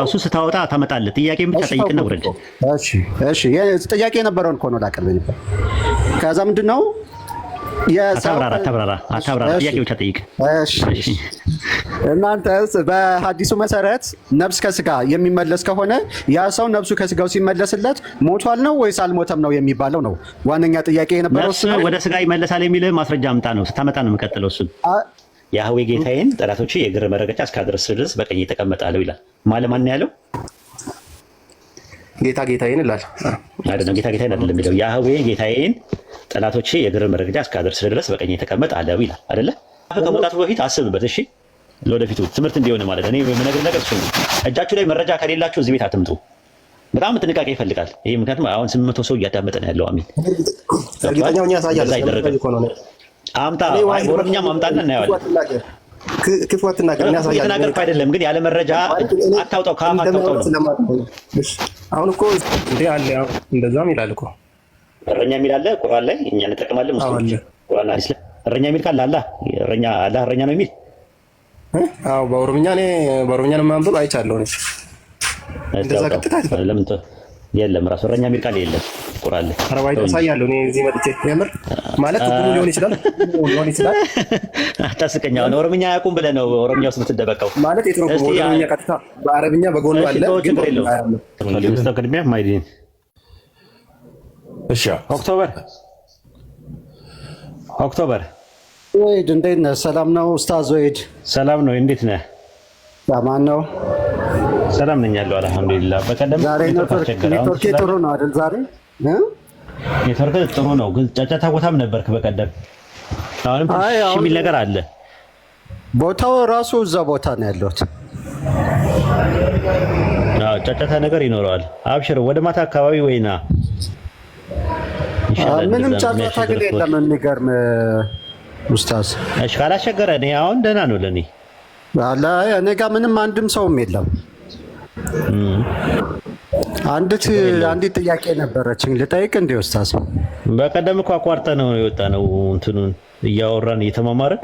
እሱ ስታወጣ ታመጣለህ። ጥያቄ ብቻ ጠይቅና ውረድ። እሺ ጥያቄ የነበረውን እኮ ነው ላቀርብ ነበር። ከዛ ምንድነው አታብራራ። ጥያቄ ብቻ ጠይቅ። እሺ እናንተስ በሐዲሱ መሰረት ነፍስ ከስጋ የሚመለስ ከሆነ ያ ሰው ነፍሱ ከስጋው ሲመለስለት ሞቷል ነው ወይስ አልሞተም ነው የሚባለው ነው ዋነኛ ጥያቄ የነበረው። ነፍስ ወደ ስጋ ይመለሳል የሚል ማስረጃ አምጣ ነው ስታመጣ ነው የምቀጥለው። እሱን ያህዌ ጌታዬን ጠላቶቼ የእግር መረገጫ እስካደርስ ድረስ በቀኝ ተቀመጣለሁ ይላል። ማን ያለው? ጌታዬን ይላል አይደለም። ጌታዬን አይደለም የሚለው ያህዌ ጌታዬን ጠላቶቼ የእግር መረገጫ እስካደርስ ድረስ በቀኝ ተቀመጣለሁ ይላል አይደለ? ከመውጣቱ በፊት አስብበት። እሺ ለወደፊቱ ትምህርት እንዲሆን ማለት እኔ የምነግርህ ነገር እሱ ነው። እጃችሁ ላይ መረጃ ከሌላችሁ እዚህ ቤት አትምጡ። በጣም ጥንቃቄ ይፈልጋል ይሄ። ምክንያቱም አሁን 800 ሰው እያዳመጠ ነው ያለው። አሚን እርግጠኛው ያሳያል። አምጣ ኦሮምኛ ማምጣና እናየዋለን። ክፉ አትናገር። እኔ ያሳያል የተናገርኩ አይደለም ግን ያለ መረጃ አታውጣው። ካፍ አታውጣው ነው። አሁን እኮ እንዴ አለ እንደዛም ይላል እኮ እረኛ የሚል አለ ቁርአን ላይ። እኛ እንጠቀማለን ሙስሊሞች ቁርአን ላይ እረኛ የሚል ካለ አላህ እረኛ ነው የሚል። አዎ በኦሮምኛ ነው ማንበብ አይቻለሁ እኔ። እንደዛ ቀጥታ ለምን የለም ራሱ እረኛ የሚል ቃል የለም ቁርአን ላይ። አረባይ ተሳያለሁ እኔ እዚህ መጥቼ የምር ማለት ሁሉ ሊሆን ይችላል። አታስቀኝ። አሁን ኦሮምኛ አያውቁም ብለህ ነው ኦሮምኛ ውስጥ የምትደበቀው ማለት የትርጉም ኦሮምኛ ቀጥታ በአረብኛ በጎን አለ ግን ቅድሚያ ማይዲን እሺ ኦክቶበር ወይድ እንዴት ነህ? ሰላም ነው ኡስታዝ ወይድ? ሰላም ነው። እንዴት ነህ? ማን ነው? ሰላም ነኝ ያለው አልሐምዱሊላህ። በቀደም ዛሬ ኔትወርክ ጥሩ ነው አይደል? ዛሬ ኔትወርክ ጥሩ ነው ግን ጫጫታ ቦታም ነበርክ በቀደም። አሁንም ትንሽ የሚል ነገር አለ። ቦታው ራሱ እዛ ቦታ ነው ያለሁት። ጫጫታ ነገር ይኖረዋል። አብሽር ወደ ማታ አካባቢ ወይና ምንም ጫጫታ ግን የለም። የሚገርም ኡስታዝ። እሺ ካላስቸገረ እኔ አሁን ደህና ነው ለኔ። እኔ ጋር ምንም አንድም ሰውም የለም። አንዲት ጥያቄ ነበረችኝ ልጠይቅ እንዴ ኡስታዝ? በቀደም እኮ አቋርጠን ነው የወጣ ነው እንትኑን እያወራን እየተማማረን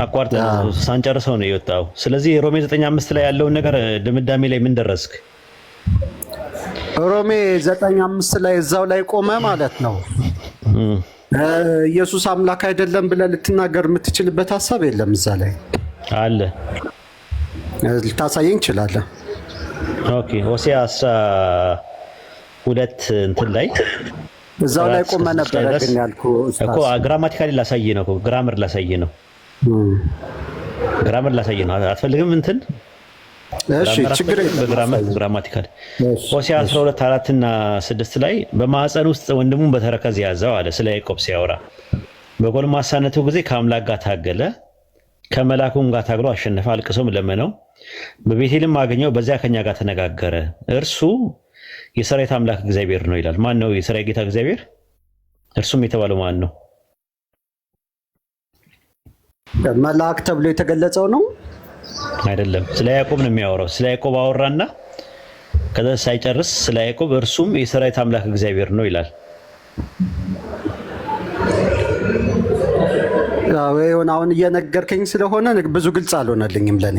አቋርጠን ሳንጨርሰው ነው የወጣው። ስለዚህ ሮሜ 9:5 ላይ ያለውን ነገር ድምዳሜ ላይ ምን ደረስክ? ሮሜ 9:5 ላይ እዛው ላይ ቆመ ማለት ነው። ኢየሱስ አምላክ አይደለም ብለህ ልትናገር የምትችልበት ሀሳብ የለም እዛ ላይ አለ። ልታሳየኝ ትችላለህ? ኦኬ ሆሴዕ 2 እንትን ላይ እዛው ላይ ቆመ ነበር ግን ያልኩህ እኮ ግራማቲካሊ ላሳይ ነው። ግራመር ላሳይ ነው። አትፈልግም እንትን? እሺ ችግር የለም። ግራማቲካል ሆሴዕ 12:4 እና 6 ላይ በማዕፀን ውስጥ ወንድሙን በተረከዝ ያዘው አለ። ስለ ያዕቆብ ሲያወራ በጎልማሳነቱ ጊዜ ከአምላክ ጋር ታገለ፣ ከመላኩም ጋር ታግሎ አሸነፈ፣ አልቅሶም ለመነው፣ በቤቴልም አገኘው፣ በዚያ ከኛ ጋር ተነጋገረ። እርሱ የሰራዊት አምላክ እግዚአብሔር ነው ይላል። ማን ነው የሰራዊት ጌታ እግዚአብሔር? እርሱም የተባለው ማን ነው? መልአክ ተብሎ የተገለጸው ነው አይደለም። ስለ ያዕቆብ ነው የሚያወራው። ስለ ያዕቆብ አወራና ከዛ ሳይጨርስ ስለ ያዕቆብ እርሱም የሰራዊት አምላክ እግዚአብሔር ነው ይላል። አሁን እየነገርከኝ ስለሆነ ብዙ ግልጽ አልሆነልኝም ለኔ።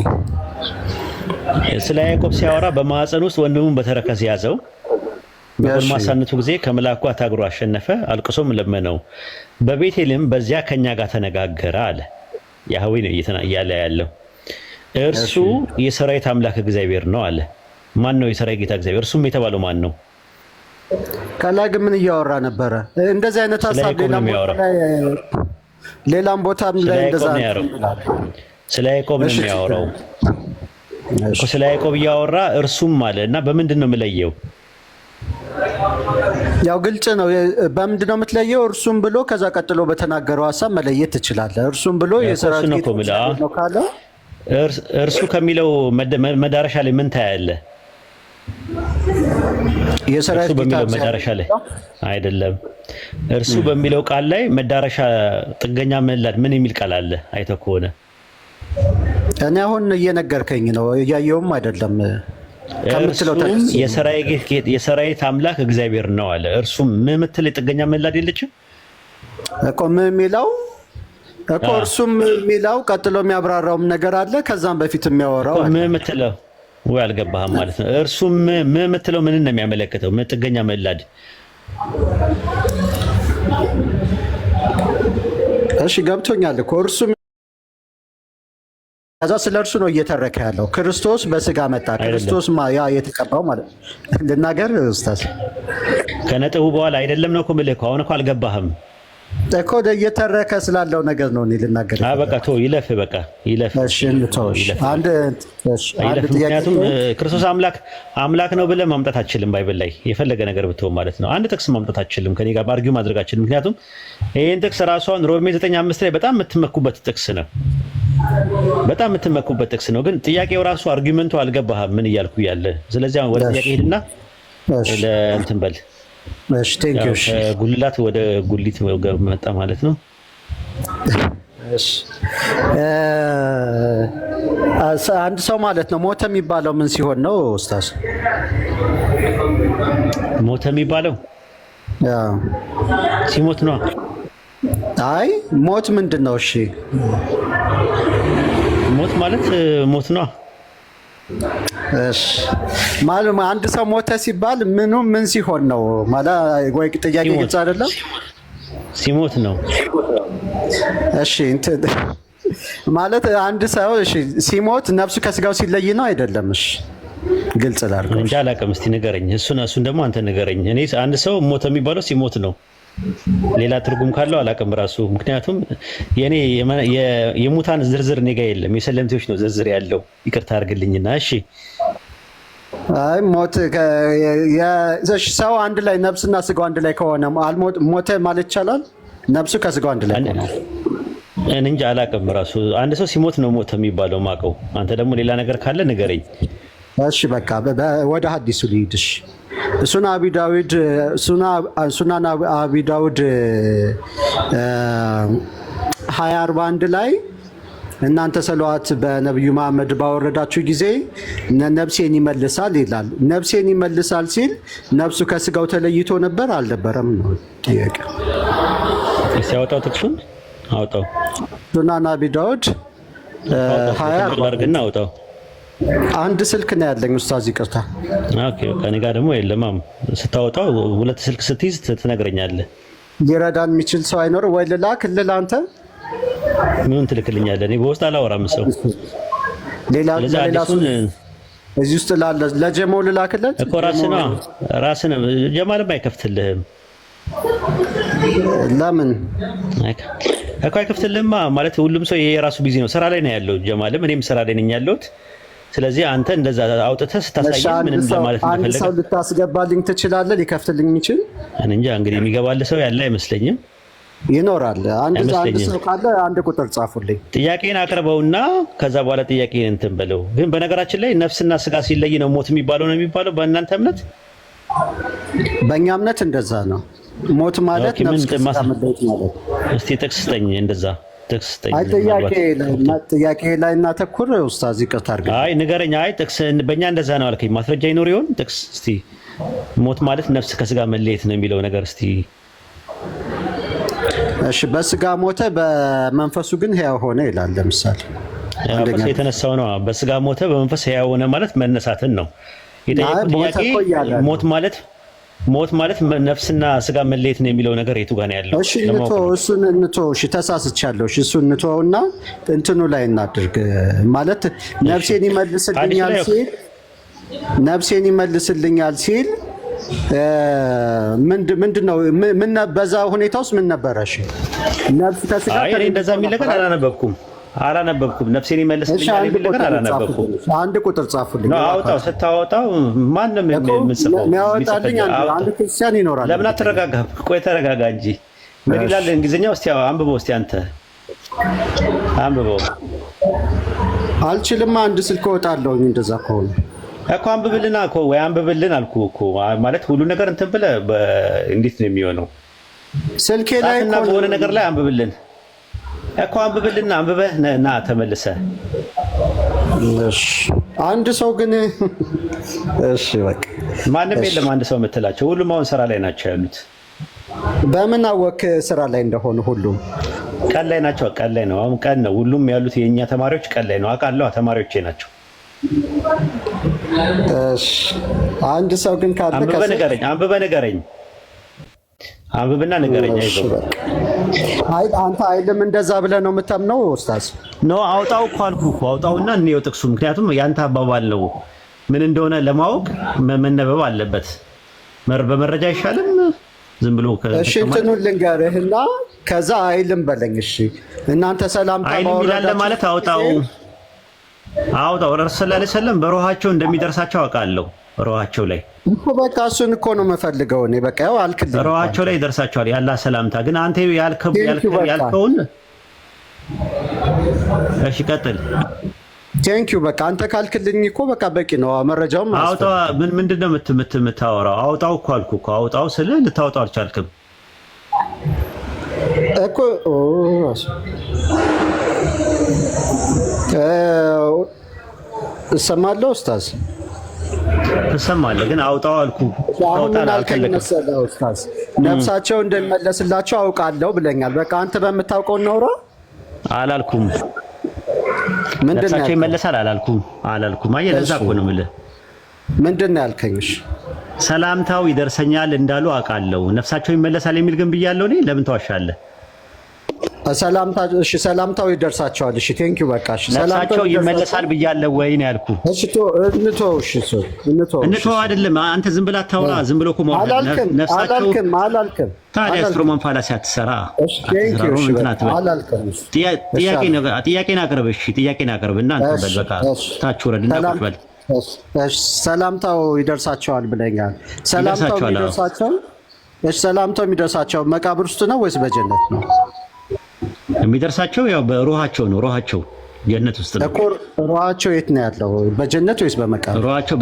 ስለ ያዕቆብ ሲያወራ በማዕፀን ውስጥ ወንድሙን በተረከዝ ያዘው፣ በጎልማሳነቱ ጊዜ ከመላኩ ታግሎ አሸነፈ፣ አልቅሶም ለመነው፣ በቤቴልም በዚያ ከኛ ጋር ተነጋገረ አለ። ያህዌ ነው እያለ ያለው። እርሱ የሰራዊት አምላክ እግዚአብሔር ነው አለ። ማን ነው የሰራዊት ጌታ እግዚአብሔር? እርሱም የተባለው ማን ነው? ከላይ ግን ምን እያወራ ነበረ? እንደዚህ አይነት ሀሳብ ሌላም ቦታ ላይ እንደዛ ስለ ያዕቆብ ነው የሚያወራው እኮ። ስለ ያዕቆብ እያወራ እርሱም አለ እና በምንድን ነው የምለየው? ያው ግልጽ ነው። በምንድን ነው የምትለየው? እርሱም ብሎ ከዛ ቀጥሎ በተናገረው ሀሳብ መለየት ትችላለህ። እርሱም ብሎ የሰራዊት ጌታ ነው ካለ እርሱ ከሚለው መዳረሻ ላይ ምን ታያለህ? የሰራዊት ጌታ መዳረሻ ላይ አይደለም። እርሱ በሚለው ቃል ላይ መዳረሻ ጥገኛ ምን የሚል ቃል አለ? አይተህ ከሆነ እኔ አሁን እየነገርከኝ ነው፣ እያየውም አይደለም ከምትለው የሰራዊት አምላክ እግዚአብሔር ነው አለ። እርሱም ምን የምትል ጥገኛ ምላድ የለችም እኮ ምን የሚለው እኮ እርሱም የሚለው ቀጥሎ የሚያብራራውም ነገር አለ። ከዛም በፊት የሚያወራው ምን የምትለው ወይ አልገባህም ማለት ነው። እርሱም የምትለው ምን ነው የሚያመለክተው? ጥገኛ ምዕላድ። እሺ ገብቶኛል እኮ እርሱም ከዛ ስለ እርሱ ነው እየተረከ ያለው። ክርስቶስ በስጋ መጣ። ክርስቶስ ያ የተቀባው ማለት ልናገር ኡስታዝ ከነጥቡ በኋላ አይደለም ነው እኮ የምልህ። አሁን እኮ አልገባህም እኮ እየተረከ ስላለው ነገር ነው እኔ ልናገር። በቃ ተው ይለፍ፣ በቃ ይለፍ። እሺ እንተውሽ። አንድ ምክንያቱም ክርስቶስ አምላክ ነው ብለህ ማምጣት አትችልም። ባይብል ላይ የፈለገ ነገር ብትሆን ማለት ነው። አንድ ጥቅስ ማምጣት አትችልም፣ ከኔ ጋር አርጊው ማድረግ አትችልም። ምክንያቱም ይሄን ጥቅስ ራሷን ሮሜ 9:5 ላይ በጣም የምትመኩበት ጥቅስ ነው። በጣም የምትመኩበት ጥቅስ ነው። ግን ጥያቄው ራሱ አርጊመንቱ አልገባህም ምን እያልኩ ያለ። ስለዚህ ወደ ጥያቄ ሄድና ለእንትን በል። እሺ ቴንክ ዩ። ጉልላት ወደ ጉሊት መጣ ማለት ነው። እሺ አንድ ሰው ማለት ነው ሞተ የሚባለው ምን ሲሆን ነው ኡስታዝ? ሞተ የሚባለው ሲሞት ነው። አይ ሞት ምንድን ነው? እሺ ሞት ማለት ሞት ነው። እሺ ማለት አንድ ሰው ሞተ ሲባል ምን ሲሆን ነው ማለት? ወይ ጥያቄ ግልጽ አይደለም። ሲሞት ነው። እሺ ማለት አንድ ሰው እሺ ሲሞት ነፍሱ ከስጋው ሲለይ ነው አይደለም? እሺ ግልጽ ላድርገው እንጂ አላውቅም። እስቲ ንገረኝ። እሱን ደግሞ አንተ ንገረኝ። እኔ አንድ ሰው ሞተ የሚባለው ሲሞት ነው። ሌላ ትርጉም ካለው አላውቅም ራሱ። ምክንያቱም የኔ የሙታን ዝርዝር እኔ ጋር የለም፣ የሰለምቴዎች ነው ዝርዝር ያለው። ይቅርታ አድርግልኝና እሺ። አይ ሞት ሰው አንድ ላይ ነፍስና ስጋው አንድ ላይ ከሆነ ሞተ ማለት ይቻላል? ነፍሱ ከስጋው አንድ ላይ ነው። እንጂ አላውቅም ራሱ። አንድ ሰው ሲሞት ነው ሞተ የሚባለው ማቀው። አንተ ደግሞ ሌላ ነገር ካለ ንገረኝ። እሺ በቃ ወደ ሐዲሱ ልሂድሽ። ሱናን አቢ ዳውድ 20:41 ላይ እናንተ ሰለዋት በነብዩ መሐመድ ባወረዳችሁ ጊዜ ነፍሴን ይመልሳል ይላል። ነፍሴን ይመልሳል ሲል ነፍሱ ከስጋው ተለይቶ ነበር አልነበረም ነው ጥያቄ። ሲያወጣው ጥቅሱን አውጣው። ሱናን አቢ ዳውድ 20:41 አውጣው። አንድ ስልክ ነው ያለኝ ኡስታዝ ይቅርታ። ኦኬ ከኔ ጋር ደግሞ የለም። ስታወጣው ሁለት ስልክ ስትይዝ ትነግረኛለህ። ሊረዳን የሚችል ሰው አይኖርም ወይ? ልላክልህ አንተ ምን ትልክልኛለህ? እኔ በውስጥ አላወራም ሰው ሌላ እዚህ ውስጥ ላለ ለጀሞ ልላክልህ እኮ ራስህ ነው። ጀማልም አይከፍትልህም። ለምን እኮ አይከፍትልህማ? ማለት ሁሉም ሰው የራሱ ቢዚ ነው፣ ስራ ላይ ነው ያለው። ጀማልም እኔም ስራ ላይ ነኝ ያለሁት። ስለዚህ አንተ እንደዛ አውጥተህ ስታሳየኝ ምን እንደማለት ነው? አንድ ሰው ልታስገባልኝ ትችላለህ? ሊከፍትልኝ የሚችል እኔ እንጃ። እንግዲህ የሚገባልህ ሰው ያለ አይመስለኝም። ይኖራል። አንድ ሰው ካለ አንድ ቁጥር ጻፉልኝ። ጥያቄን አቅርበውና ከዛ በኋላ ጥያቄን እንትን በለው። ግን በነገራችን ላይ ነፍስና ስጋ ሲለይ ነው ሞት የሚባለው ነው የሚባለው በእናንተ እምነት? በእኛ እምነት እንደዛ ነው። ሞት ማለት ነፍስ ከስጋ መለየት ማለት። እስቲ ጥቅስ ስጠኝ እንደዛ ጥቅስ ስጠኝ። ጥያቄ ላይ እናተኩር ኡስታዝ ይቅርታ አድርገኝ። አይ ንገረኝ። አይ ጥቅስ በእኛ እንደዛ ነው አልከኝ። ማስረጃ ይኖር ይሆን? ጥቅስ እስቲ ሞት ማለት ነፍስ ከስጋ መለየት ነው የሚለው ነገር እስቲ። እሺ በስጋ ሞተ በመንፈሱ ግን ሕያው ሆነ ይላል። ለምሳሌ አንደኛ የተነሳው ነው። በስጋ ሞተ በመንፈስ ሕያው ሆነ ማለት መነሳትን ነው የጠየቁት ጥያቄ። ሞት ማለት ነፍስና ስጋ መለየት ነው የሚለው ነገር የቱ ጋር ነው ያለው? እሺ እሱን እንተው። እሺ ተሳስቻለሁ። እሺ እሱን እንተውና እንትኑ ላይ እናድርግ። ማለት ነፍሴን ይመልስልኛል ሲል ምንድነው? ምን በዛ ሁኔታ ውስጥ ምን ነበረ? እሺ ነፍስ ከስጋ እኔ እንደዛ የሚል ነገር አላነበብኩም። ነፍሴን ይመልስልኛል የሚል ነገር አላነበብኩም። አንድ ቁጥር ጻፉልኝ። አውጣው። ስታወጣው ማንም የምጽፈው የሚያወጣልኝ አንድ ክርስቲያን ይኖራል። ለምን አትረጋጋም? ቆይ ተረጋጋ እንጂ። ምን ይላል እንግሊዝኛው? እስቲ አንብበው። እስቲ አንተ አንብበው። አልችልም። አንድ ስልክ እወጣለሁኝ። እንደዛ ከሆነ እኮ አንብብልና እኮ ወይ አንብብልን አልኩህ እኮ። ማለት ሁሉ ነገር እንትን ብለህ እንዴት ነው የሚሆነው? ስልኬ ላይ እና በሆነ ነገር ላይ አንብብልን እኮ። አንብብልና አንብበህ ና ተመልሰህ። እሺ አንድ ሰው ግን እሺ በቃ ማንም የለም አንድ ሰው የምትላቸው ሁሉም አሁን ስራ ላይ ናቸው ያሉት። በምን አወክ ስራ ላይ እንደሆኑ? ሁሉም ቀን ላይ ናቸው። ቀን ላይ ነው። አሁን ቀን ነው ሁሉም ያሉት። የኛ ተማሪዎች ቀን ላይ ነው አውቃለሁ። ተማሪዎቼ ናቸው። እሺ አንድ ሰው ግን ካለ አንብበህ ንገረኝ። አንብብና ንገረኝ። አይዞህ። አንተ አይልም እንደዛ ብለህ ነው የምታምነው ኡስታዝ? ኖ አውጣው እኮ አልኩህ እኮ አውጣውና እንየው ጥቅሱ። ምክንያቱም ያንተ አባባል ነው ምን እንደሆነ ለማወቅ መነበብ አለበት። በመረጃ አይሻልም? ዝም ብሎ እሺ እንትኑን ልንገርህና ከዛ አይልም በለኝ። እሺ እናንተ ሰላም ታወራለ ማለት አውጣው ረሱል ሰለላሁ ዐለይሂ ወሰለም በሩሃቸው እንደሚደርሳቸው አውቃለሁ። ሩሃቸው ላይ እኮ በቃ እሱን እኮ ነው የምፈልገው እኔ። በቃ ያው አልክልኝ። ሩሃቸው ላይ ይደርሳቸዋል ያላ ሰላምታ። ግን አንተ ያልከውን እሺ ቀጥል። ቴንኪው በቃ አንተ ካልክልኝ እኮ በቃ በቂ ነው። መረጃውም አውጣው። ምንድነው የምታወራው? አውጣው እኮ አልኩህ እኮ አውጣው ስለ ልታወጣው አልቻልክም እኮ። እሰማለሁ ኡስታዝ፣ ትሰማለህ። ግን አውጣው አልኩህ። አውጣው አልከለከም ኡስታዝ። ነፍሳቸው እንደሚመለስላቸው አውቃለሁ ብለኛል። በቃ አንተ በምታውቀው ነው አላልኩም። ነፍሳቸው ይመለሳል አላልኩም። አየህ ለዛ እኮ ነው የምልህ። ምንድን ነው ያልከኝ? እሺ ሰላምታው ይደርሰኛል እንዳሉ አውቃለሁ። ነፍሳቸው ይመለሳል የሚል ግን ብያለሁ እኔ። ለምን ተዋሻለህ? ሰላምታው ይደርሳቸዋል። እሺ ቴንኪው በቃ እሺ። ነፍሳቸው ይመለሳል ብያለሁ ወይ ነው ያልኩህ። እሺ እንቶ አይደለም አንተ ዝም ብለህ አታውራ። ዝም ብሎ እኮ አላልክም። ታዲያ ስትሮማን ፋላሲ አትሰራ። ጥያቄን አቅርብ። እሺ ጥያቄን አቅርብና አንተ በል በቃ ታች ወረድና ቁጭ በል። ሰላምታው ይደርሳቸዋል ብለኛል። ሰላምታው የሚደርሳቸው መቃብር ውስጥ ነው ወይስ በጀነት ነው የሚደርሳቸው? ያው በሩሃቸው ነው። ሩሃቸው ጀነት ውስጥ ነው እኮ። ሩሃቸው የት ነው ያለው? በጀነት ወይስ በመቃብር? ሩሃቸው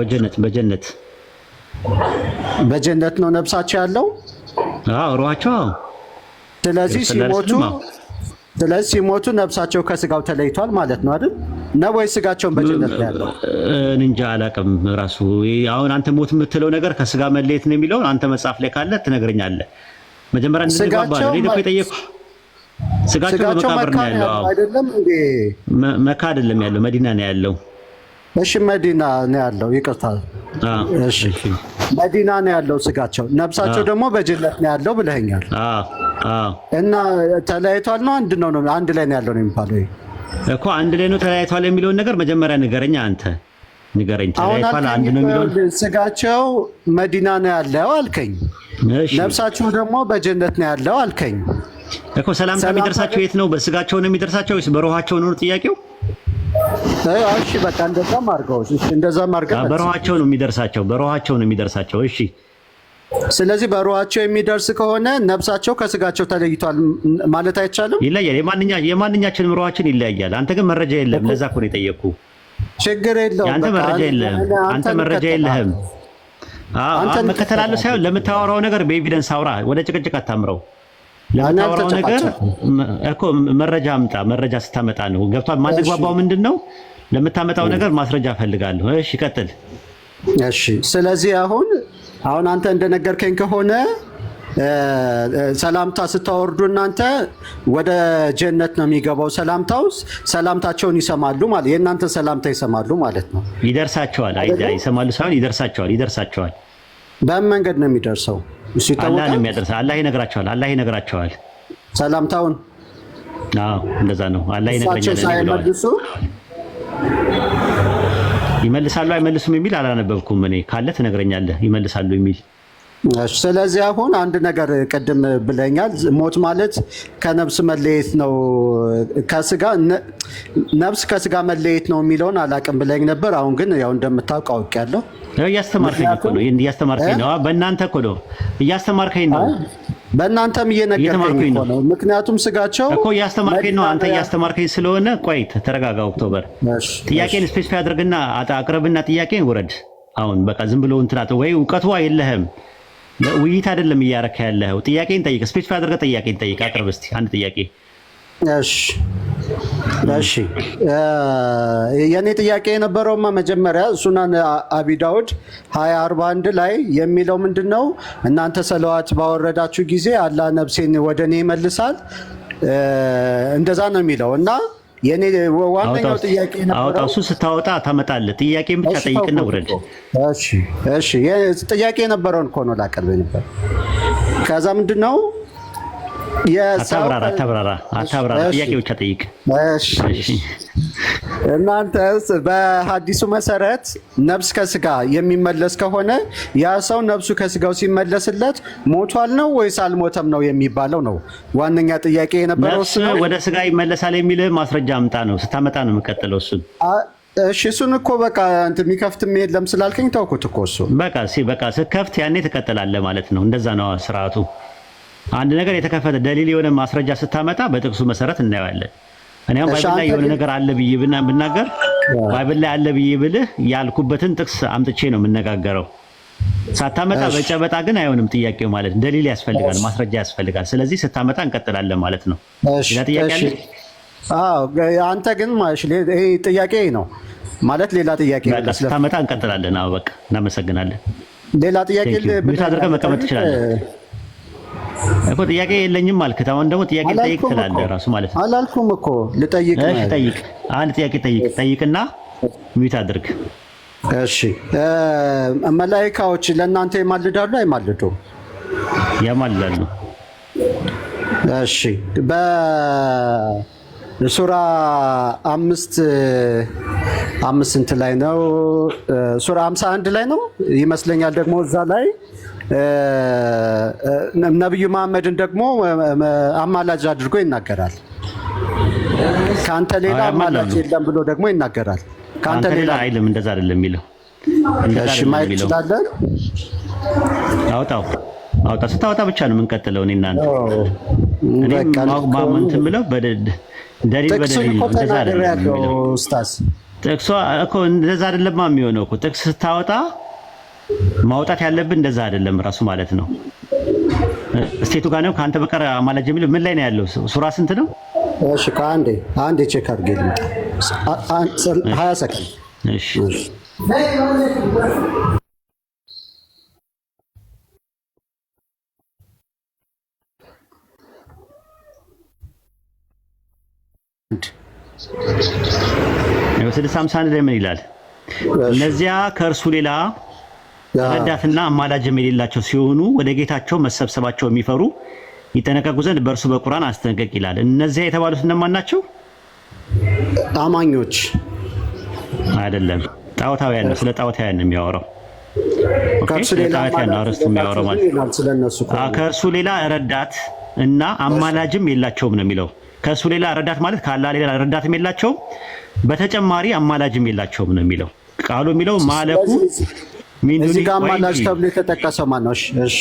በጀነት ነው ነፍሳቸው ያለው። አዎ ሩሃቸው። ስለዚህ ሲሞቱ ነፍሳቸው ከስጋው ተለይቷል ማለት ነው አይደል? ነው ወይ ስጋቸውን በጀነት ነው ያለው? እንጃ አላውቅም። ራሱ አሁን አንተ ሞት የምትለው ነገር ከስጋ መለየት ነው የሚለው አንተ መጽሐፍ ላይ ካለ ትነግረኛለህ። መጀመሪያ እንድንግባባ ነው እኔ እኮ የጠየኩህ። ስጋቸው በመቃብር ነው ያለው አይደለም እንዴ? መካ አይደለም ያለው መዲና ነው ያለው። እሺ መዲና ነው ያለው። ይቅርታ እሺ መዲና ነው ያለው ስጋቸው። ነፍሳቸው ደግሞ በጀነት ነው ያለው ብለኸኛል። እና ተለያይቷል ነው አንድ ነው አንድ ላይ ነው ያለው ነው የሚባለው እኮ። አንድ ላይ ነው ተለያይቷል የሚለውን ነገር መጀመሪያ ንገረኝ። አንተ ንገረኝ። ተለያይቷል አንድ ነው የሚለውን። ስጋቸው መዲና ነው ያለው አልከኝ። ነፍሳቸው ደግሞ በጀነት ነው ያለው አልከኝ እኮ። ሰላምታ የሚደርሳቸው የት ነው? በስጋቸው ነው የሚደርሳቸው ወይስ በሩሃቸው ነው ጥያቄው? እሺ በቃ እንደዛም አድርገው። እሺ እንደዛም አድርገው። በሩሃቸው ነው የሚደርሳቸው። እሺ ስለዚህ በሩሃቸው የሚደርስ ከሆነ ነፍሳቸው ከስጋቸው ተለይቷል ማለት አይቻልም? ይለያል። የማንኛችንም ሩሃችን ይለያያል። አንተ ግን መረጃ የለም። ለዛ እኮ ነው የጠየቅኩህ። ችግር የለውም። አንተ መረጃ የለህም። አንተ መከተላለሁ ሳይሆን ለምታወራው ነገር በኤቪደንስ አውራ። ወደ ጭቅጭቅ አታምረው። ለምታወራው ነገር እኮ መረጃ አምጣ። መረጃ ስታመጣ ነው ገብቷል። ማንግባባው ምንድን ነው? ለምታመጣው ነገር ማስረጃ እፈልጋለሁ። እሺ ቀጥል። እሺ ስለዚህ አሁን አንተ እንደነገርከኝ ከሆነ ሰላምታ ስታወርዱ እናንተ ወደ ጀነት ነው የሚገባው ሰላምታቸውን ይሰማሉ ማለት የእናንተ ሰላምታ ይሰማሉ ማለት ነው። ይደርሳቸዋል። ይሰማሉ ሳይሆን ይደርሳቸዋል። በምን መንገድ ነው የሚደርሰው? እሱ አላህ ነው የሚያደርሰው። አላህ ይነግራቸዋል ሰላምታውን። አዎ እንደዛ ነው። አላህ ይነግረኛል። ይመልሳሉ አይመልሱም የሚል አላነበብኩም እኔ። ካለ ትነግረኛለህ ይመልሳሉ የሚል። ስለዚህ አሁን አንድ ነገር ቅድም ብለኛል። ሞት ማለት ከነፍስ መለየት ነው፣ ነፍስ ከስጋ መለየት ነው የሚለውን አላውቅም ብለኝ ነበር። አሁን ግን ያው እንደምታውቅ አውቄያለሁ። እያስተማርከኝ እኮ ነው። እያስተማርከኝ ነው። በእናንተ እኮ ነው እያስተማርከኝ ነው። በእናንተም እየነገርከኝ ነው። ምክንያቱም ስጋቸው እኮ እያስተማርከኝ ነው። አንተ እያስተማርከኝ ስለሆነ ቆይ ተረጋጋ። ኦክቶበር ጥያቄን ስፔሲፋይ አድርግና አቅርብና ጥያቄን ውረድ። አሁን በቃ ዝም ብሎ እንትናት ወይ እውቀቱ የለህም። ውይይት አይደለም እያረካ ያለኸው። ጥያቄን ጠይቅ። ስፔሲፋይ አድርገህ ጥያቄን ጠይቅ። አቅርብ እስቲ አንድ ጥያቄ። እሺ የኔ ጥያቄ የነበረውማ መጀመሪያ ሱናን አቢ ዳውድ 2041 ላይ የሚለው ምንድነው? እናንተ ሰለዋት ባወረዳችሁ ጊዜ አላህ ነፍሴን ወደ እኔ ይመልሳል፣ እንደዛ ነው የሚለው እና የኔ ዋነኛው ጥያቄ አውጣው። እሱ ስታወጣ ታመጣለህ። ጥያቄን ብቻ ጠይቅና ውረድ። እሺ ጥያቄ የነበረውን እኮ ነው ላቀርብ ነበር። ከዛ ምንድነው አታብራራ። ጥያቄ ብቻ ጠይቅ። እሺ እናንተስ በሐዲሱ መሰረት ነፍስ ከስጋ የሚመለስ ከሆነ ያ ሰው ነፍሱ ከስጋው ሲመለስለት ሞቷል ነው ወይስ አልሞተም ነው የሚባለው? ነው ዋነኛ ጥያቄ የነበረው። ነፍስ ወደ ስጋ ይመለሳል የሚል ማስረጃ አምጣ ነው። ስታመጣ ነው የምቀጥለው። እሺ እሱን እኮ በቃ እንትን የሚከፍትም የለም ስላልከኝ ተውኩት እኮ እሱ። በቃ ስከፍት ያኔ ትቀጥላለህ ማለት ነው። እንደዛ ነው ስርዓቱ። አንድ ነገር የተከፈተ ደሊል የሆነ ማስረጃ ስታመጣ በጥቅሱ መሰረት እናየዋለን። እኔ አሁን ባይብል ላይ የሆነ ነገር አለ ብዬ ብናገር ባይብል ላይ አለ ብዬ ብልህ ያልኩበትን ጥቅስ አምጥቼ ነው የምነጋገረው። ሳታመጣ በጨበጣ ግን አይሆንም ጥያቄው ማለት ደሊል ያስፈልጋል፣ ማስረጃ ያስፈልጋል። ስለዚህ ስታመጣ እንቀጥላለን ማለት ነው። ሌላ ጥያቄ አለ? አንተ ግን ይሄ ጥያቄ ነው ማለት ሌላ ጥያቄ ነው። ስታመጣ እንቀጥላለን። አዎ በቃ እናመሰግናለን። ሌላ ጥያቄ አድርገህ መቀመጥ ትችላለህ እኮ። ጥያቄ የለኝም አልክ። አሁን ደግሞ ጥያቄ ጠይቅ ትላለህ ራሱ ማለት ነው። አላልኩም እኮ ልጠይቅ ነው። እሺ ጠይቅ። አንድ ጥያቄ ጠይቅና ሚውት አድርግ። እሺ መላእክቶች ለእናንተ ይማልዳሉ አይማልዱም? ያማልዳሉ። እሺ በሱራ 5 እንትን ላይ ነው፣ ሱራ 51 ላይ ነው ይመስለኛል። ደግሞ እዛ ላይ ነብዩ መሐመድን ደግሞ አማላጅ አድርጎ ይናገራል። ካንተ ሌላ አማላጅ የለም ብሎ ደግሞ ይናገራል። ካንተ ሌላ አይልም። እንደዛ አይደለም የሚለው። እሺ ማየት ይችላል። አውጣ። ስታወጣ ብቻ ነው የምንቀጥለው። እኔ እናንተ እንትን ብለው ደሊል እንደዛ አይደለም የሚለው ኡስታዝ። ጥቅሷ እኮ እንደዛ አይደለም የሚሆነው እኮ ጥቅስ ስታወጣ ማውጣት ያለብን እንደዛ አይደለም ራሱ ማለት ነው። እስቴቱ ጋር ነው ካንተ በቀር አማላጅ የሚለው ምን ላይ ነው ያለው? ሱራ ስንት ነው? እሺ አንዴ ቼክ አድርጌልኝ 20 ሰከንድ። እሺ ወደ 51 ላይ ምን ይላል? እነዚያ ከእርሱ ሌላ ረዳትና አማላጅም የሌላቸው ሲሆኑ ወደ ጌታቸው መሰብሰባቸው የሚፈሩ ይጠነቀቁ ዘንድ በእርሱ በቁርአን አስጠንቀቅ ይላል። እነዚያ የተባሉት እነማን ናቸው? አማኞች አይደለም፣ ጣዖታውያን ነው። ስለ ጣዖታውያን ነው የሚያወራው። ከእርሱ ሌላ ረዳት እና አማላጅም የላቸውም ነው የሚለው። ከእሱ ሌላ ረዳት ማለት ከአላህ ሌላ ረዳትም የላቸውም፣ በተጨማሪ አማላጅም የላቸውም ነው የሚለው ቃሉ የሚለው ማለኩ እዚህ ጋር አማላጅ ተብሎ የተጠቀሰው ማን ነው? እሺ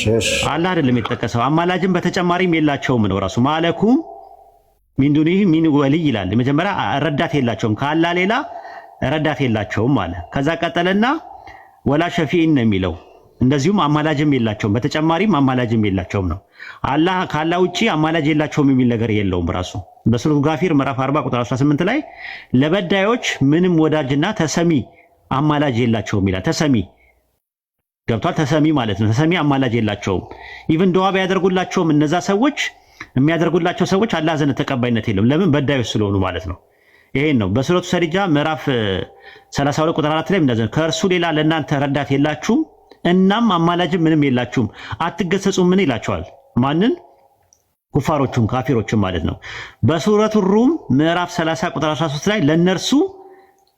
አላህ አይደለም የተጠቀሰው። አማላጅም በተጨማሪም የላቸውም ነው ራሱ ማለኩ ሚንዱኒህ ሚን ወልይ ይላል። መጀመሪያ ረዳት የላቸውም፣ ከአላህ ሌላ ረዳት የላቸውም አለ። ከዛ ቀጠለና ወላ ሸፊኢን ነው የሚለው። እንደዚሁም አማላጅም የላቸውም፣ በተጨማሪም አማላጅም የላቸውም ነው። አላህ ካላህ ውጪ አማላጅ የላቸውም የሚል ነገር የለውም ራሱ። በሱረቱ ጋፊር ምዕራፍ 40 ቁጥር 18 ላይ ለበዳዮች ምንም ወዳጅና ተሰሚ አማላጅ የላቸውም ይላል። ተሰሚ ገብቷል። ተሰሚ ማለት ነው። ተሰሚ አማላጅ የላቸውም። ኢቭን ዱዓ ቢያደርጉላቸውም እነዛ ሰዎች የሚያደርጉላቸው ሰዎች አላህ ዘንድ ተቀባይነት የለውም። ለምን? በዳዮች ስለሆኑ ማለት ነው። ይሄን ነው በሱረቱ ሰሪጃ ምዕራፍ 32 ቁጥር 4 ላይ እንደዚህ ከእርሱ ሌላ ለእናንተ ረዳት የላችሁም እናም አማላጅም ምንም የላችሁም አትገሰጹም ምን ይላቸዋል? ማንን? ኩፋሮቹም ካፊሮቹም ማለት ነው። በሱረቱ ሩም ምዕራፍ 30 ቁጥር 13 ላይ ለነርሱ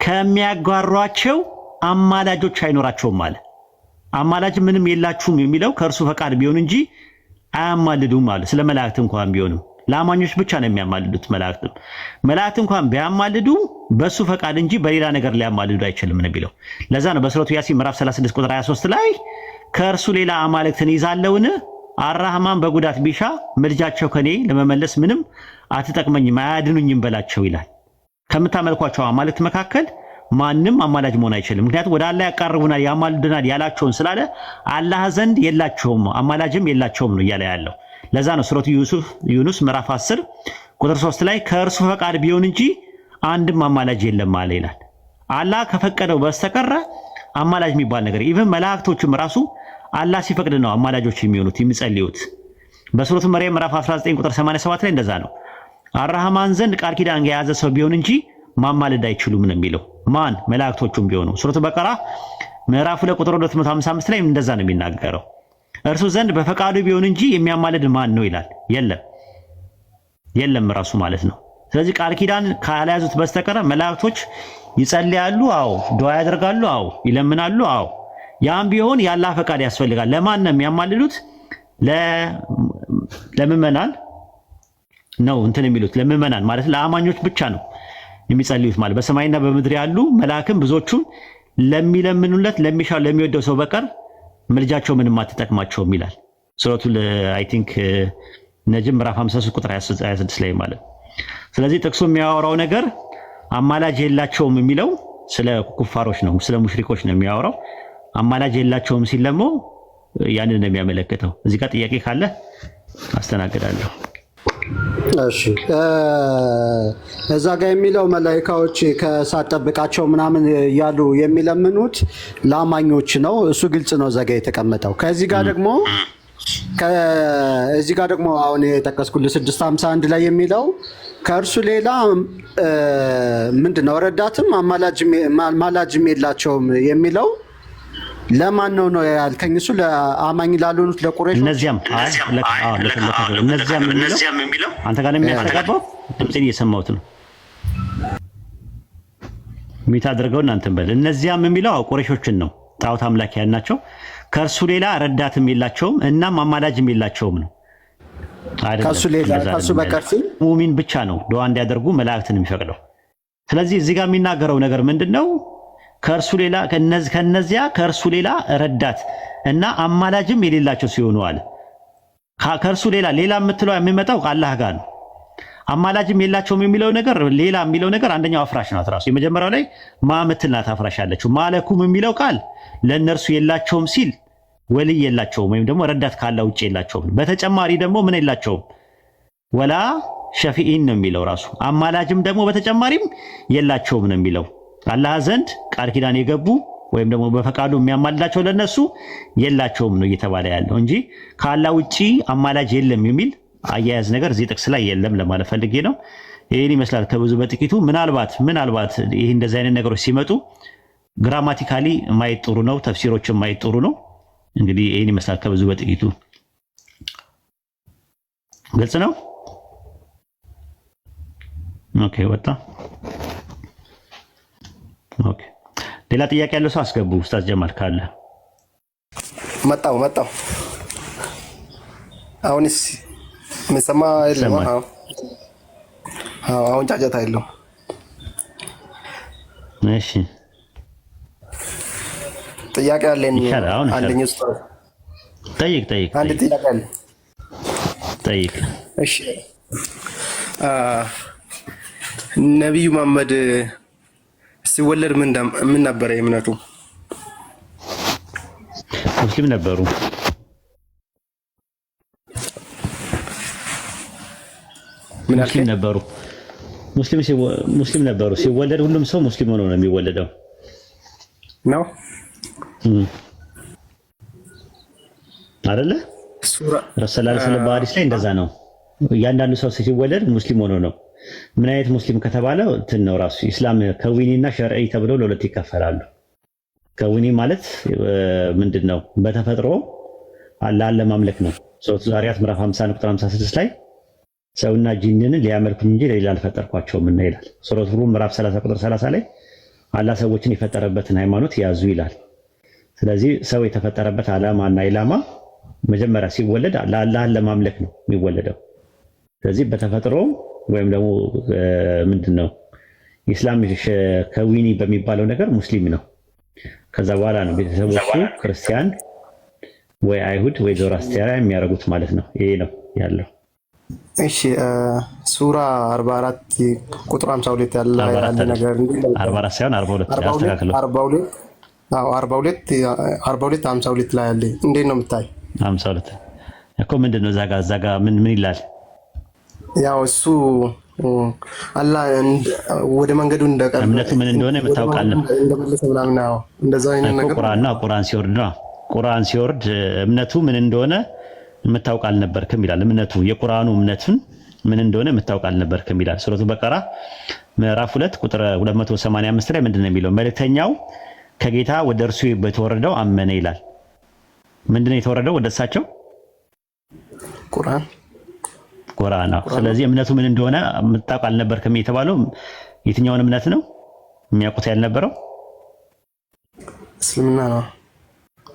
ከሚያጓሯቸው አማላጆች አይኖራቸውም አለ። አማላጅ ምንም የላችሁም የሚለው ከእርሱ ፈቃድ ቢሆን እንጂ አያማልዱም ማለት ስለ መላእክት እንኳን ቢሆንም ለአማኞች ብቻ ነው የሚያማልዱት። መላእክት እንኳን ቢያማልዱ በሱ ፈቃድ እንጂ በሌላ ነገር ሊያማልዱ አይችልም ነው የሚለው። ለዛ ነው በሱረቱ ያሲን ምዕራፍ 36 ቁጥር 23 ላይ ከእርሱ ሌላ አማልክትን ይዛለውን አራህማን በጉዳት ቢሻ ምልጃቸው ከኔ ለመመለስ ምንም አትጠቅመኝም አያድኑኝም በላቸው ይላል። ከምታመልኳቸው አማልክት መካከል ማንም አማላጅ መሆን አይችልም። ምክንያቱም ወደ አላህ ያቃርቡናል ያማልዱናል ያላቸውን ስላለ አላህ ዘንድ የላቸውም አማላጅም የላቸውም ነው እያለ ያለው። ለዛ ነው ሱረቱ ዩኑስ ምዕራፍ 10 ቁጥር 3 ላይ ከእርሱ ፈቃድ ቢሆን እንጂ አንድም አማላጅ የለም አለ ይላል። አላህ ከፈቀደው በስተቀር አማላጅ የሚባል ነገር ኢቭን መላእክቶችም ራሱ አላህ ሲፈቅድ ነው አማላጆች የሚሆኑት የሚጸልዩት። በሱረቱ መርየም ምዕራፍ 19 ቁጥር 87 ላይ እንደዛ ነው። አራህማን ዘንድ ቃል ኪዳን የያዘ ሰው ቢሆን እንጂ ማማለድ አይችሉም ነው የሚለው። ማን? መላእክቶቹም ቢሆኑ። ሱረቱ በቀራ ምዕራፍ 2 ቁጥር 255 ላይ እንደዛ ነው የሚናገረው። እርሱ ዘንድ በፈቃዱ ቢሆን እንጂ የሚያማልድ ማን ነው ይላል። የለም ራሱ ማለት ነው። ስለዚህ ቃል ኪዳን ካልያዙት በስተቀር መላእክቶች ይጸልያሉ፣ አዎ። ዱዓ ያደርጋሉ፣ አዎ። ይለምናሉ፣ አዎ። ያም ቢሆን የአላህ ፈቃድ ያስፈልጋል። ለማን ነው የሚያማልዱት? ለምእመናን ነው እንትን የሚሉት። ለምእመናን ማለት ለአማኞች ብቻ ነው የሚጸልዩት ማለት። በሰማይና በምድር ያሉ መላእክም ብዙዎቹም ለሚለምኑለት ለሚሻው ለሚወደው ሰው በቀር መልጃቸው ምንም አትጠቅማቸውም ይላል። ሱረቱል አይ ቲንክ ነጅም ምዕራፍ 53 ቁጥር 26 ላይ ማለት። ስለዚህ ጥቅሱ የሚያወራው ነገር አማላጅ የላቸውም የሚለው ስለ ኩፋሮች ነው፣ ስለ ሙሽሪኮች ነው የሚያወራው። አማላጅ የላቸውም ሲል ደግሞ ያንን ነው የሚያመለክተው። እዚህ ጋር ጥያቄ ካለ አስተናግዳለሁ። እሺ እዛ ጋር የሚለው መላእክቶች ከእሳት ጠብቃቸው ምናምን ያሉ የሚለምኑት ለአማኞች ነው። እሱ ግልጽ ነው እዛ ጋር የተቀመጠው። ከዚህ ጋር ደግሞ አሁን የጠቀስኩልህ 651 ላይ የሚለው ከእርሱ ሌላ ምንድነው ረዳትም አማላጅም የላቸውም የሚለው ለማን ነው ያልከኝ? እሱ ለአማኝ ላልሆኑት ለቁረይሽ እነዚያም የሚለው አንተ ጋር ነው የሚያስተጋባው። ድምጽን እየሰማሁት ነው። ሚት አድርገው እናንተን በል። እነዚያም የሚለው ቁረይሾችን ነው፣ ጣዖት አምላኪያን ናቸው። ከእርሱ ሌላ ረዳትም የላቸውም እናም አማላጅም የላቸውም ነው። ከሱ በቀር ሙሚን ብቻ ነው ዱዓ እንዲያደርጉ መላእክትን የሚፈቅደው። ስለዚህ እዚህ ጋር የሚናገረው ነገር ምንድነው? ከእርሱ ሌላ ከነዚያ ከእርሱ ሌላ ረዳት እና አማላጅም የሌላቸው ሲሆኑ አለ። ከእርሱ ሌላ የምትለው የሚመጣው አላህ ጋር ነው። አማላጅም የላቸውም የሚለው ነገር ሌላ የሚለው ነገር አንደኛው አፍራሽ ናት። ራሱ የመጀመሪያው ላይ ማምትል ናት አፍራሽ ያለችው። ማለኩም የሚለው ቃል ለእነርሱ የላቸውም ሲል ወልይ የላቸውም ወይም ደግሞ ረዳት ካላ ውጭ የላቸውም። በተጨማሪ ደግሞ ምን የላቸውም? ወላ ሸፊኢን ነው የሚለው ራሱ። አማላጅም ደግሞ በተጨማሪም የላቸውም ነው የሚለው። አላህ ዘንድ ቃል ኪዳን የገቡ ወይም ደግሞ በፈቃዱ የሚያማልዳቸው ለነሱ የላቸውም ነው እየተባለ ያለው እንጂ ከአላህ ውጪ አማላጅ የለም የሚል አያያዝ ነገር እዚህ ጥቅስ ላይ የለም ለማለት ፈልጌ ነው። ይሄን ይመስላል ከብዙ በጥቂቱ። ምናልባት ይሄ እንደዚህ አይነት ነገሮች ሲመጡ ግራማቲካሊ ማየት ጥሩ ነው፣ ተፍሲሮችን ማየት ጥሩ ነው። እንግዲህ ይሄን ይመስላል ከብዙ በጥቂቱ። ግልጽ ነው። ኦኬ ወጣ። ኦኬ ሌላ ጥያቄ ያለው ሰው አስገቡ። ኡስታዝ ጀማል ካለ መጣው አሁንስ መሰማ የለም። አሁን ጫጫታ የለው። እሺ ጥያቄ አለኝ። አንደኛ ኡስታዝ ጠይቅ። አንድ ጥያቄ አለ። ጠይቅ። እሺ ነብዩ መሐመድ ሲወለድ ምን ነበረ እምነቱ? ሙስሊም ነበሩ። ሙስሊም ነበሩ። ሲወለድ ሁሉም ሰው ሙስሊም ሆኖ ነው የሚወለደው ነው አይደለ? ረሱላህ ሰለላሁ ዐለይሂ ወሰለም እንደዛ ነው። እያንዳንዱ ሰው ሲወለድ ሙስሊም ሆኖ ነው። ምን አይነት ሙስሊም ከተባለ እንትን ነው ራሱ ኢስላም ከዊኒና ሸርዒ ተብለው ለሁለት ይከፈላሉ። ከዊኒ ማለት ምንድነው? በተፈጥሮ አላህን ለማምለክ ነው። ሱረቱ ዛሪያት ምዕራፍ 50 ቁጥር 56 ላይ ሰውና ጂንን ሊያመልኩኝ እንጂ ለሌላ አልፈጠርኳቸውም እና ይላል። ሱረቱ ሩም ምዕራፍ 30 ቁጥር 30 ላይ አላህ ሰዎችን የፈጠረበትን ሃይማኖት ያዙ ይላል። ስለዚህ ሰው የተፈጠረበት ዓላማና ኢላማ መጀመሪያ ሲወለድ አላህን ለማምለክ ነው የሚወለደው። ስለዚህ በተፈጥሮ ወይም ደግሞ ምንድነው ኢስላም ከዊኒ በሚባለው ነገር ሙስሊም ነው። ከዛ በኋላ ነው ቤተሰቦቹ ክርስቲያን ወይ አይሁድ ወይ ዞራስትሪያን የሚያደርጉት ማለት ነው። ይሄ ነው ያለው። እሺ ሱራ 44 ቁጥር 52 ያለ ነገር እንዴ? 44 ሳይሆን 42 ያስተካክለው። 42 52 ላይ ያለ እንዴት ነው የምታይ? 52 እኮ ምንድነው? እዛ ጋ ምን ይላል? ያው እሱ አላህ ወደ መንገዱ እንደቀረ እምነቱ ምን እንደሆነ የምታውቃለህ እንደመለሰ ምናምን ነው። እንደዛ አይነት ነገር ቁርአን ሲወርድ እምነቱ ምን እንደሆነ የምታውቅ አልነበርክም ይላል። እምነቱ የቁርአኑ እምነቱን ምን እንደሆነ የምታውቅ አልነበርክም ይላል። ሱረቱ በቀራ ምዕራፍ 2 ቁጥር 285 ላይ ምንድነው የሚለው? መልእክተኛው ከጌታ ወደ እርሱ በተወረደው አመነ ይላል። ምንድነው የተወረደው ወደ እሳቸው? ቁርአን ነው። ስለዚህ እምነቱ ምን እንደሆነ የምታውቅ አልነበርክም የተባለው የትኛውን እምነት ነው የሚያውቁት ያልነበረው? እስልምና ነው።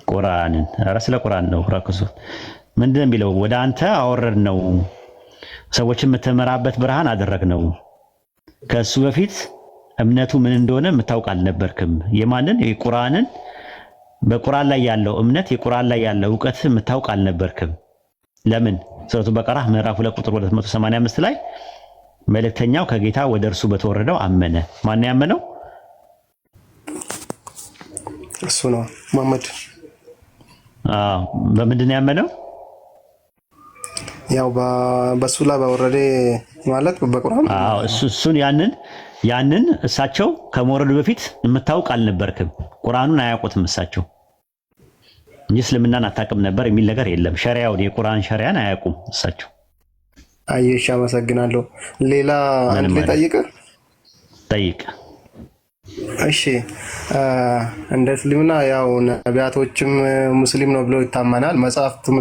ቁርአንን። ኧረ ስለ ቁርአን ነው ራክሱ። ምንድነው የሚለው? ወደ አንተ አወረድ ነው፣ ሰዎችን የምትመራበት ብርሃን አደረግ ነው። ከሱ በፊት እምነቱ ምን እንደሆነ የምታውቅ አልነበርክም። የማንን? የቁርአንን። በቁርአን ላይ ያለው እምነት፣ የቁርአን ላይ ያለው እውቀት የምታውቅ አልነበርክም። ለምን? ሱረቱ በቀራ ምዕራፍ 2 ቁጥር 285 ላይ መልእክተኛው ከጌታ ወደ እርሱ በተወረደው አመነ። ማን ያመነው? እሱ ነው መሐመድ። በምንድን ነው ያመነው? ያው በሱ ላይ በወረደ ማለት በቁርአን። እሱን ያንን እሳቸው ከመውረዱ በፊት የምታውቅ አልነበርክም። ቁርአኑን አያውቁትም እሳቸው እንጂ እስልምናን አታውቅም ነበር የሚል ነገር የለም። ሸሪዓውን የቁርአን ሸሪዓን አያውቁም እሳቸው። አየሽ፣ አመሰግናለሁ። ሌላ አንድ ጠይቅ። እሺ፣ እንደ እስልምና ያው ነቢያቶችም ሙስሊም ነው ብሎ ይታመናል። መጽሐፍትም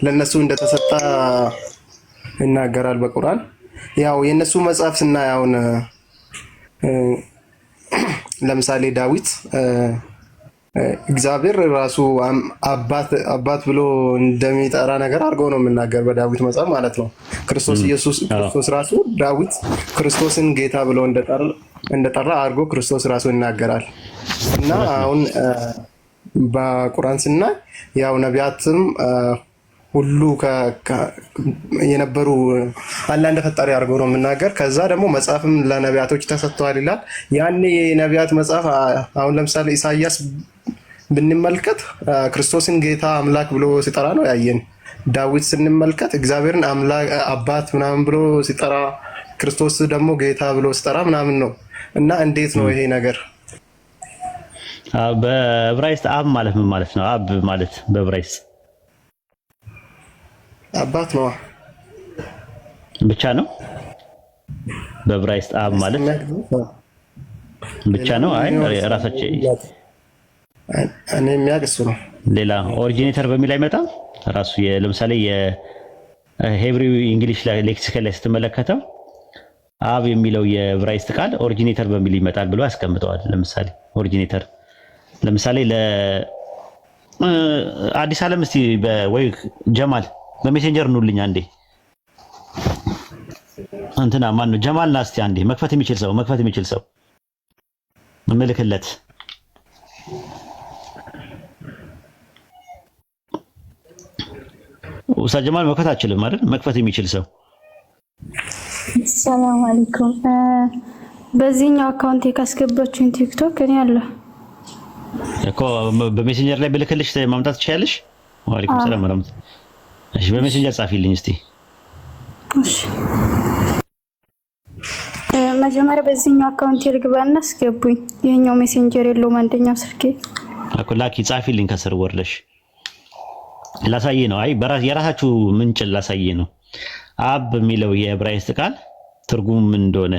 ለነሱ እንደተሰጣ ይናገራል በቁርአን። ያው የነሱ መጽሐፍ ስናየውን ለምሳሌ ዳዊት እግዚአብሔር ራሱ አባት ብሎ እንደሚጠራ ነገር አድርገው ነው የምናገር በዳዊት መጽሐፍ ማለት ነው። ክርስቶስ ራሱ ዳዊት ክርስቶስን ጌታ ብሎ እንደጠራ አድርጎ ክርስቶስ ራሱ ይናገራል። እና አሁን በቁርአን ስናይ ያው ነቢያትም ሁሉ የነበሩ አላህ እንደፈጠረ አድርገው ነው የምናገር። ከዛ ደግሞ መጽሐፍም ለነቢያቶች ተሰጥተዋል ይላል። ያኔ የነቢያት መጽሐፍ አሁን ለምሳሌ ኢሳያስ ብንመልከት ክርስቶስን ጌታ አምላክ ብሎ ሲጠራ ነው ያየን። ዳዊት ስንመልከት እግዚአብሔርን አምላክ አባት ምናምን ብሎ ሲጠራ፣ ክርስቶስ ደግሞ ጌታ ብሎ ሲጠራ ምናምን ነው። እና እንዴት ነው ይሄ ነገር? በዕብራይስጥ አብ ማለት ምን ማለት ነው? አብ ማለት በዕብራይስጥ አባት ነው ብቻ ነው። በዕብራይስጥ አብ ማለት ብቻ ነው። አይ ራሳቸው እኔ የሚያውቅ ነው። ሌላ ኦሪጂኔተር በሚል አይመጣም። ራሱ ለምሳሌ የሄብሪው እንግሊሽ ሌክሲከል ላይ ስትመለከተው አብ የሚለው የዕብራይስጥ ቃል ኦሪጂኔተር በሚል ይመጣል ብሎ ያስቀምጠዋል። ለምሳሌ ኦሪጂኔተር ለምሳሌ ለአዲስ ዓለም እስቲ ወይ ጀማል በሜሴንጀር ኑልኝ አንዴ። እንትና ማን ነው ጀማል? ና እስቲ አንዴ መክፈት የሚችል ሰው መልክለት። ኡስታዝ ጀማል መክፈት አችልም አይደል? መክፈት የሚችል ሰው። ሰላም አለይኩም። በዚህኛው አካውንት ካስገባችሁኝ ቲክቶክ እኔ አለ እኮ በሜሴንጀር ላይ ብልክልሽ ማምጣት ትችያለሽ። ወአለይኩም ሰላም ወራህመት። እሺ በሜሴንጀር ጻፊልኝ እስቲ። እሺ መጀመሪያ በዚህኛው አካውንት ልግባና አስገቡኝ። ይሄኛው ሜሴንጀር የለውም አንደኛው ስልኬ እኮ ላኪ ጻፊልኝ ከስር ወርደሽ ላሳየ ነው። አይ የራሳችሁ ምንጭ ላሳየ ነው። አብ የሚለው የዕብራይስጥ ቃል ትርጉሙ ምን እንደሆነ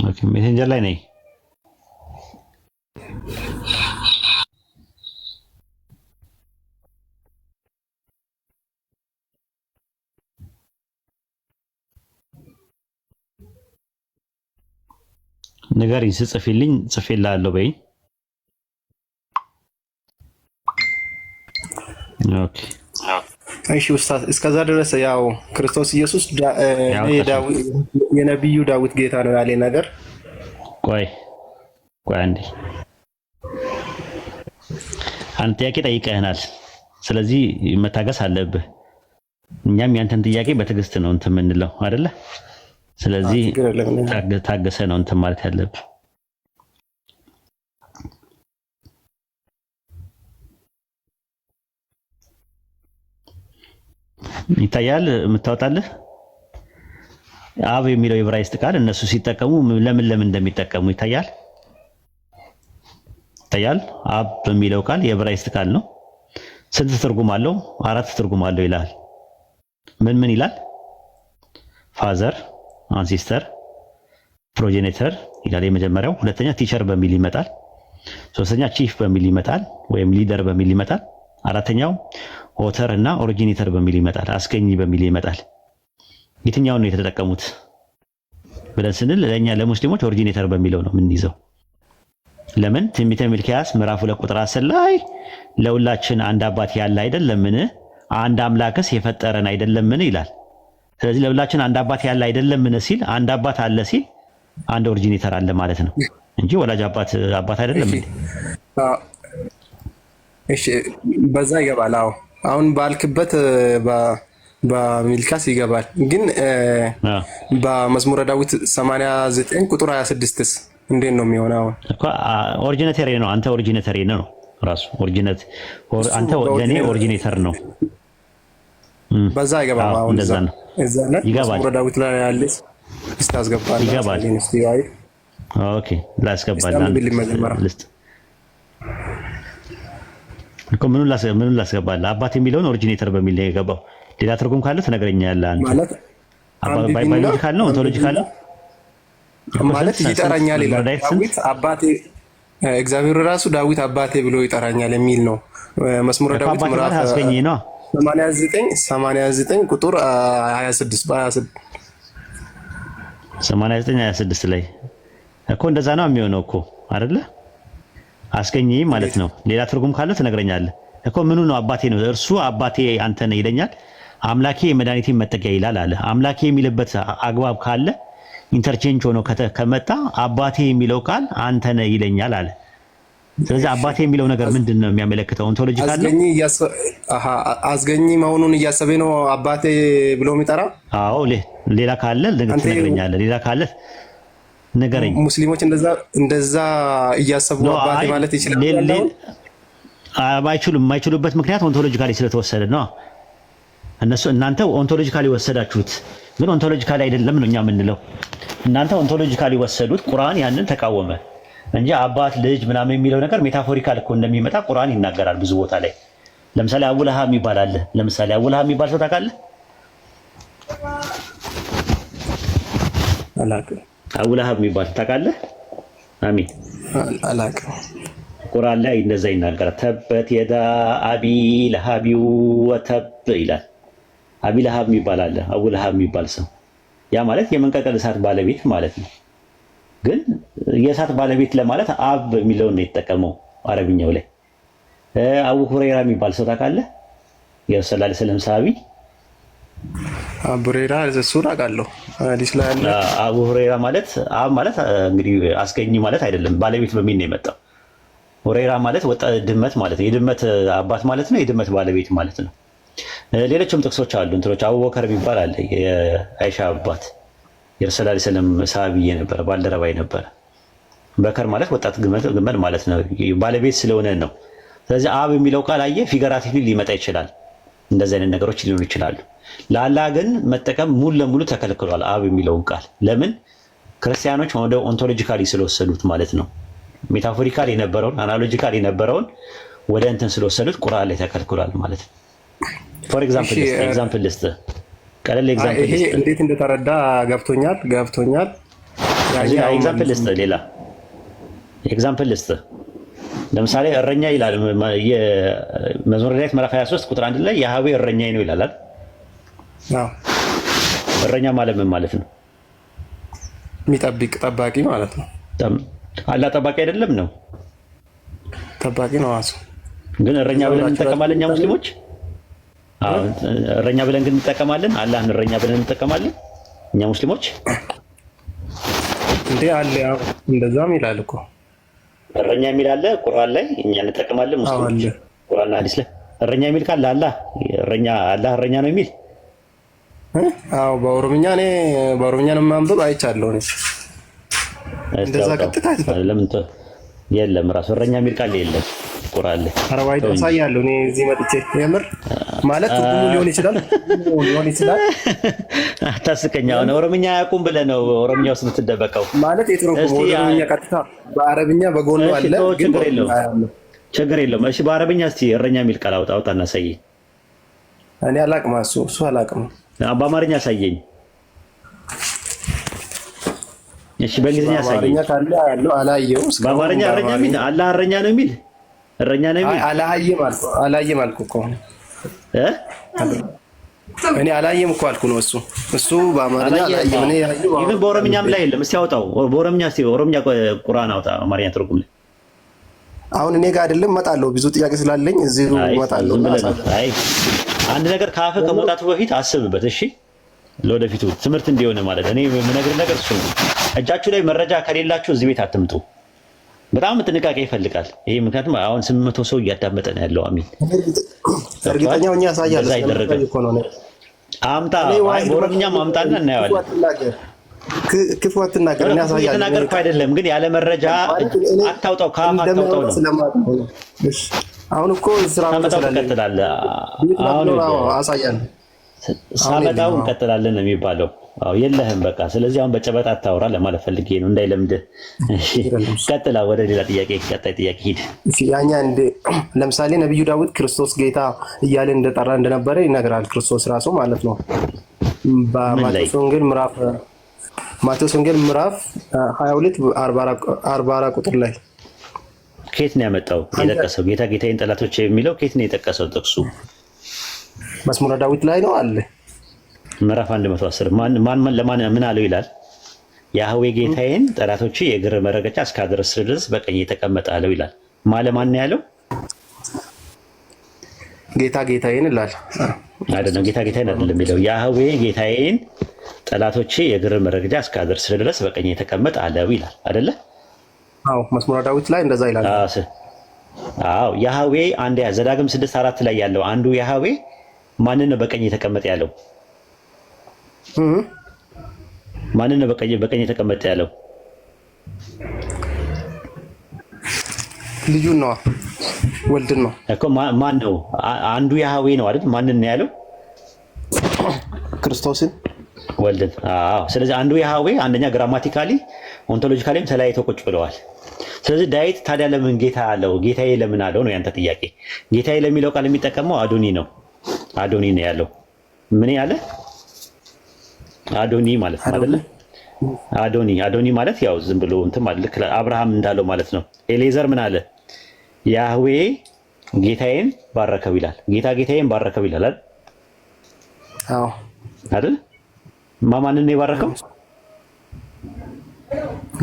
ኦኬ፣ ሜሴንጀር ላይ ነኝ። ንገሪኝ ስጽፊልኝ ጽፌልሃለሁ በይ። ኦኬ እሺ ኡስታዝ፣ እስከዛ ድረስ ያው ክርስቶስ ኢየሱስ የነብዩ ዳዊት ጌታ ነው ያለ ነገር። ቆይ አንዴ አንተ ጥያቄ ጠይቀህናል። ስለዚህ መታገስ አለብህ። እኛም ያንተን ጥያቄ በትዕግስት ነው እንትን የምንለው አይደለ? ስለዚህ ታገሰ ነው እንትን ማለት ያለብህ። ይታያል የምታወጣልህ አብ የሚለው የዕብራይስጥ ቃል እነሱ ሲጠቀሙ ለምን እንደሚጠቀሙ ይታያል። አብ በሚለው ቃል የዕብራይስጥ ቃል ነው። ስንት ትርጉም አለው? 4 ትርጉም አለው ይላል። ምን ይላል? ፋዘር፣ አንሲስተር፣ ፕሮጀኔተር ይላል የመጀመሪያው። ሁለተኛ ቲቸር በሚል ይመጣል። ሶስተኛ ቺፍ በሚል ይመጣል ወይም ሊደር በሚል ይመጣል። አራተኛው ኦተር እና ኦሪጂኔተር በሚል ይመጣል፣ አስገኝ በሚል ይመጣል። የትኛውን ነው የተጠቀሙት ብለን ስንል ለኛ ለሙስሊሞች ኦሪጂኔተር በሚለው ነው የምንይዘው። ለምን? ትንቢተ ሚልክያስ ምዕራፍ 2 ቁጥር 10 ላይ ለሁላችን አንድ አባት ያለ አይደለምን? አንድ አምላክስ የፈጠረን አይደለምን ይላል። ስለዚህ ለሁላችን አንድ አባት ያለ አይደለምን ሲል አንድ አባት አለ ሲል አንድ ኦሪጂኔተር አለ ማለት ነው እንጂ ወላጅ አባት አይደለም እንዴ? እሺ በዛ ይገባል። አሁን ባልክበት በሚልክያስ ይገባል። ግን በመዝሙረ ዳዊት 89 ቁጥር 26ስ እንዴት ነው የሚሆነው? እኮ ኦሪጂኔተር ነው። አንተ ኦሪጂኔተር ነው ራሱ ኦሪጂኔት አንተ ለኔ ኦሪጂኔተር ነው። በዛ ይገባል። አሁን እንደዛ ነው ይገባል። መዝሙረ ዳዊት ላይ ያለስ እስታስገባል ይገባል። ኦኬ ላስገባል ልስጥ እኮ ምኑን ላስገባል? አባት የሚለውን ኦሪጂኔተር በሚል ነው የገባው። ሌላ ትርጉም ካለ ትነግረኛለህ አንተ። ማለት ባዮሎጂካል ነው ኦንቶሎጂካል ነው ማለት ይጠራኛል ይላል ዳዊት አባቴ። እግዚአብሔር ራሱ ዳዊት አባቴ ብሎ ይጠራኛል የሚል ነው። መዝሙረ ዳዊት ምዕራፍ 89 ቁጥር 26 26 ላይ እኮ እንደዛ ነው የሚሆነው እኮ አይደለ? አስገኝ ማለት ነው። ሌላ ትርጉም ካለ ትነግረኛለህ እኮ። ምኑ ነው አባቴ ነው? እርሱ አባቴ አንተ ነህ ይለኛል። አምላኬ የመድኃኒቴ መጠጊያ ይላል አለ። አምላኬ የሚልበት አግባብ ካለ ኢንተርቼንጅ ሆኖ ከመጣ አባቴ የሚለው ቃል አንተ ነህ ይለኛል አለ። ስለዚህ አባቴ የሚለው ነገር ምንድን ነው የሚያመለክተው? ኦንቶሎጂካል ነው። አስገኝ መሆኑን እያሰበ ነው አባቴ ብሎ የሚጠራ። አዎ ሌላ ካለ ትነግረኛለህ። ሌላ ካለ ንገረኝ። ሙስሊሞች እንደዛ እያሰቡ አባቴ ማለት ይችላል። የማይችሉበት ምክንያት ኦንቶሎጂካሊ ስለተወሰደ ነው። እናንተ ኦንቶሎጂካሊ ወሰዳችሁት፣ ግን ኦንቶሎጂካሊ አይደለም ነው እኛ የምንለው። እናንተ ኦንቶሎጂካሊ ወሰዱት፣ ቁርአን ያንን ተቃወመ እንጂ አባት ልጅ ምናምን የሚለው ነገር ሜታፎሪካል እኮ እንደሚመጣ ቁርአን ይናገራል ብዙ ቦታ ላይ። ለምሳሌ አቡለሃብ የሚባል አለ። ለምሳሌ አቡለሃብ የሚባል ሰው ታውቃለህ? አላውቅም። አቡለሃብ የሚባል ታውቃለህ? አሚን አላውቅም። ቁርአን ላይ እንደዛ ይናገራል። ተበት የዳ አቢ ለሃብ ወተብ ይላል። አቢ ለሃብ የሚባል አለ፣ አቡለሃብ የሚባል ሰው። ያ ማለት የመንቀቀል እሳት ባለቤት ማለት ነው። ግን የእሳት ባለቤት ለማለት አብ የሚለውን ነው የተጠቀመው አረብኛው ላይ። አቡ ሁረይራ የሚባል ሰው ታውቃለህ? የሰለላሁ ዐለይሂ ወሰለም ሰሃቢ አቡ ሁረይራ እሱን አውቃለሁ። ሐዲስ ላይ አለ። አቡ ሁረይራ ማለት አብ ማለት እንግዲህ አስገኝ ማለት አይደለም፣ ባለቤት በሚል ነው የመጣው። ሁረይራ ማለት ድመት ማለት ነው። የድመት አባት ማለት ነው። የድመት ባለቤት ማለት ነው። ሌሎችም ጥቅሶች አሉ። እንትኖች አቡበከር የሚባል አለ፣ የአይሻ አባት የረሱላህ ሰለላሁ ዐለይሂ ወሰለም ሰሃቢ የነበረ ባልደረባ የነበረ። በከር ማለት ወጣት ግመል ማለት ነው፣ ባለቤት ስለሆነ ነው። ስለዚህ አብ የሚለው ቃል አየህ ፊገራቲቭሊ ሊመጣ ይችላል። እንደዚህ አይነት ነገሮች ሊሆኑ ይችላሉ። ለአላህ ግን መጠቀም ሙሉ ለሙሉ ተከልክሏል አብ የሚለውን ቃል። ለምን? ክርስቲያኖች ወደ ኦንቶሎጂካሊ ስለወሰዱት ማለት ነው። ሜታፎሪካል የነበረውን አናሎጂካል የነበረውን ወደ እንትን ስለወሰዱት ቁርአን ላይ ተከልክሏል ማለት ነው። ፎር ኤግዛምፕል ልስጥ፣ ቀለል ኤግዛምፕል ልስጥ። እንዴት እንደተረዳ ገብቶኛል። ኤግዛምፕል ልስጥ፣ ሌላ ኤግዛምፕል ልስጥ። ለምሳሌ እረኛ ይላል የመዝሙረ ዳዊት ምዕራፍ 23 ቁጥር 1 ላይ ያህዌ እረኛዬ ነው ይላል። እረኛ ማለት ምን ማለት ነው? የሚጠብቅ ጠባቂ ማለት ነው። አላህ ጠባቂ አይደለም ነው? ጠባቂ ነው ራሱ። ግን እረኛ ብለን እንጠቀማለን እኛ ሙስሊሞች። እረኛ ብለን ግን እንጠቀማለን። አላህን እረኛ ብለን እንጠቀማለን እኛ ሙስሊሞች። እንዴ አለ እንደዛም ይላል እኮ እረኛ የሚል አለ ቁርአን ላይ፣ እኛ እንጠቀማለን ሙስሊሞች። ቁርአንና ሐዲስ ላይ እረኛ የሚል ካለ አላህ እረኛ ነው የሚል። አዎ በኦሮምኛ ነው ማንበብ አይቻለሁ እኔ። እንደዛ ቀጥታ ለምን የለም ራሱ እረኛ የሚል ቃል የለም ቁርአን ላይ። አረባይ ተሳያለሁ እኔ እዚህ መጥቼ የምር ማለት ትርጉሙ ሊሆን ይችላል። አታስቀኝ። አሁን ኦሮምኛ አያውቁም ብለህ ነው ኦሮምኛ ውስጥ የምትደበቀው ማለት ኦሮምኛ ቀጥታ በአረብኛ በጎኑ አለ ግን ችግር የለውም። እሺ በአረብኛ እስቲ እረኛ የሚል ቃል አውጣና አሳየኝ። እኔ አላቅም እሱ አላቅም። በአማርኛ አሳየኝ። እሺ በእንግሊዝኛ አሳየኝ። በአማርኛ እረኛ የሚል አላህ እረኛ ነው የሚል እረኛ ነው የሚል አላየም አልኩ እኮ እኔ አላየም እኮ አልኩ ነው። እሱ በአማርኛ አላየም። እኔ ይሄን በኦሮምኛም ላይ የለም። እስቲ አውጣው። በኦሮምኛ እስቲ ኦሮምኛ ቁርአን አውጣ። አማርኛ ትርጉም ላይ አሁን እኔ ጋር አይደለም እመጣለሁ። ብዙ ጥያቄ ስላለኝ እዚሁ እመጣለሁ። አይ አንድ ነገር ካፈ ከመውጣቱ በፊት አስብበት። እሺ ለወደፊቱ ትምህርት እንዲሆነ ማለት እኔ የምነግርህ ነገር እሱ ነው። እጃችሁ ላይ መረጃ ከሌላችሁ እዚህ ቤት አትምጡ። በጣም ጥንቃቄ ይፈልጋል ይሄ። ምክንያቱም አሁን 800 ሰው እያዳመጠ ነው ያለው። አሚን እርግጠኛ ሆኜ ያሳያለሁ እኮ ነው። አምጣ በኦሮምኛም አምጣና እናየዋለን። ክፉ አትናገር። እኔ ያሳያለሁ። የተናገርኩ አይደለም ግን ያለ መረጃ አታውጣው። ካፍ አታውጣው ነው። እሺ አሁን እኮ ስራ እንቀጥላለን። አሁን አሳያለሁ። ሳበጣው እንቀጥላለን ነው የሚባለው። አዎ የለህም በቃ። ስለዚህ አሁን በጨበጣ አታውራ ለማለት ፈልጌ ነው እንዳይለምድህ። እሺ ቀጥላ፣ ወደ ሌላ ጥያቄ፣ ቀጣይ ጥያቄ ሂድ። ያኛ ለምሳሌ ነብዩ ዳዊት ክርስቶስ ጌታ እያለ እንደጠራ እንደነበረ ይነግራል። ክርስቶስ ራሱ ማለት ነው። በማቴዎስ ወንጌል ምዕራፍ 22 44 ቁጥር ላይ ከየት ነው ያመጣው የጠቀሰው? ጌታ ጌታዬን ጠላቶች የሚለው ከየት ነው የጠቀሰው? ጥቅሱ መዝሙረ ዳዊት ላይ ነው አለ። ምዕራፍ 110 ማን ለማን ምን አለው ይላል? ያህዌ ጌታዬን ጠላቶች የእግር መረገጫ እስካደርስ ድረስ በቀኝ የተቀመጠ አለው ይላል። ማለማን ነው ያለው? ጌታ ጌታዬን ይላል አይደለም። ጌታ ጌታዬን አይደለም የሚለው። ያህዌ ጌታዬን ጠላቶች የእግር መረገጫ እስካደርስ ድረስ በቀኝ የተቀመጠ አለው ይላል አይደለ? አዎ መዝሙረ ዳዊት ላይ እንደዛ ይላል። አዎ ያህዌ አንድ ዘዳግም 6:4 ላይ ያለው አንዱ ያህዌ ማንን ነው በቀኝ የተቀመጠ ያለው? ማንን ነው በቀኝ የተቀመጠ ያለው? ልጁን ነው ወልድን ነው እኮ። ማን ነው? አንዱ ያህዌ ነው አይደል? ማንን ነው ያለው? ክርስቶስን ወልድን። አዎ ስለዚህ አንዱ ያህዌ አንደኛ ግራማቲካሊ ኦንቶሎጂካሊም ተለያይተው ቁጭ ብለዋል። ስለዚህ ዳዊት ታዲያ ለምን ጌታ አለው? ጌታዬ ለምን አለው ነው ያንተ ጥያቄ። ጌታዬ ለሚለው ቃል የሚጠቀመው አዶኒ ነው። አዶኒ ነው ያለው። ምን ያለ አዶኒ ማለት ነው አይደለ? አዶኒ ማለት ያው ዝም ብሎ እንትን ማለት ልክ አብርሃም እንዳለው ማለት ነው። ኤሌዘር ምን አለ? ያህዌ ጌታዬን ባረከው ይላል። ጌታ ጌታዬን ባረከው ይላል አይደል? አዎ አይደል? ማንን ነው የባረከው?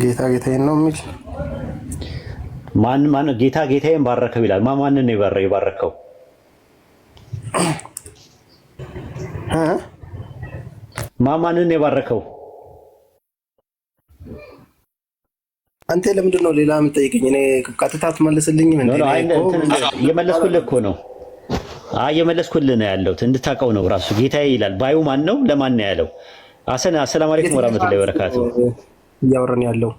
ጌታ ጌታዬን ነው የሚል ማን ጌታ ጌታዬን ባረከው ይላል። ማንን ነው የባረከው? ማንን ነው የባረከው? አንተ ለምንድን ነው ሌላ የምትጠይቀኝ? እኔ ቀጥታ ትመልስልኝም እንዴ? እየመለስኩልህ እኮ ነው። እየመለስኩልህ ነው ያለሁት እንድታውቀው ነው። ራሱ ጌታዬ ይላል። ባዩ ማን ነው? ለማን ነው ያለው? አሰላሙ አለይኩም ወራህመቱላሂ ወበረካቱ። እያወራን ያለው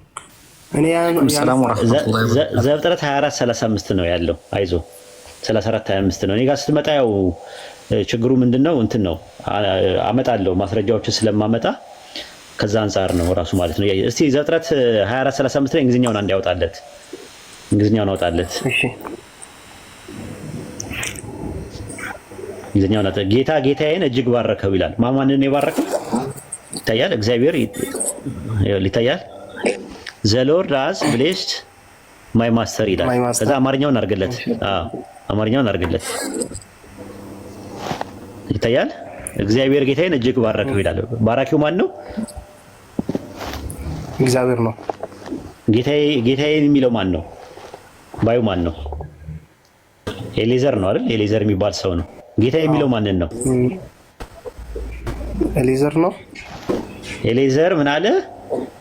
እኔ ዘፍጥረት 24:35 ነው ያለው። አይዞ 34:25 ነው። እኔ ጋር ስትመጣ ያው ችግሩ ምንድነው እንትን ነው አመጣለሁ ማስረጃዎችን ስለማመጣ ከዛ አንፃር ነው ራሱ ማለት ነው። እስቲ ዘፍጥረት 24:35 ላይ እንግሊዝኛውን አንድ ያወጣለት። እንግሊዝኛውን አውጣለት። እሺ እንግሊዝኛውን አውጣ። ጌታ ጌታዬን እጅግ ባረከው ይላል። ማንን ነው የባረከው? ይታያል። እግዚአብሔር ይታያል። ዘ ሎርድ ሃዝ ብሌስድ ማይ ማስተር ይላል። ከዛ አማርኛውን አድርግለት። አማርኛውን አድርግለት። ይታያል። እግዚአብሔር ጌታዬን እጅግ ባረከው ይላል። ባራኪው ማን ነው? እግዚአብሔር ነው። ጌታዬን የሚለው ማን ነው? ባዩ ማን ነው? ኤሌዘር ነው አይደል? ኤሌዘር የሚባል ሰው ነው። ጌታዬ የሚለው ማንን ነው? ኤሌዘር ነው። ኤሌዘር ምን አለ?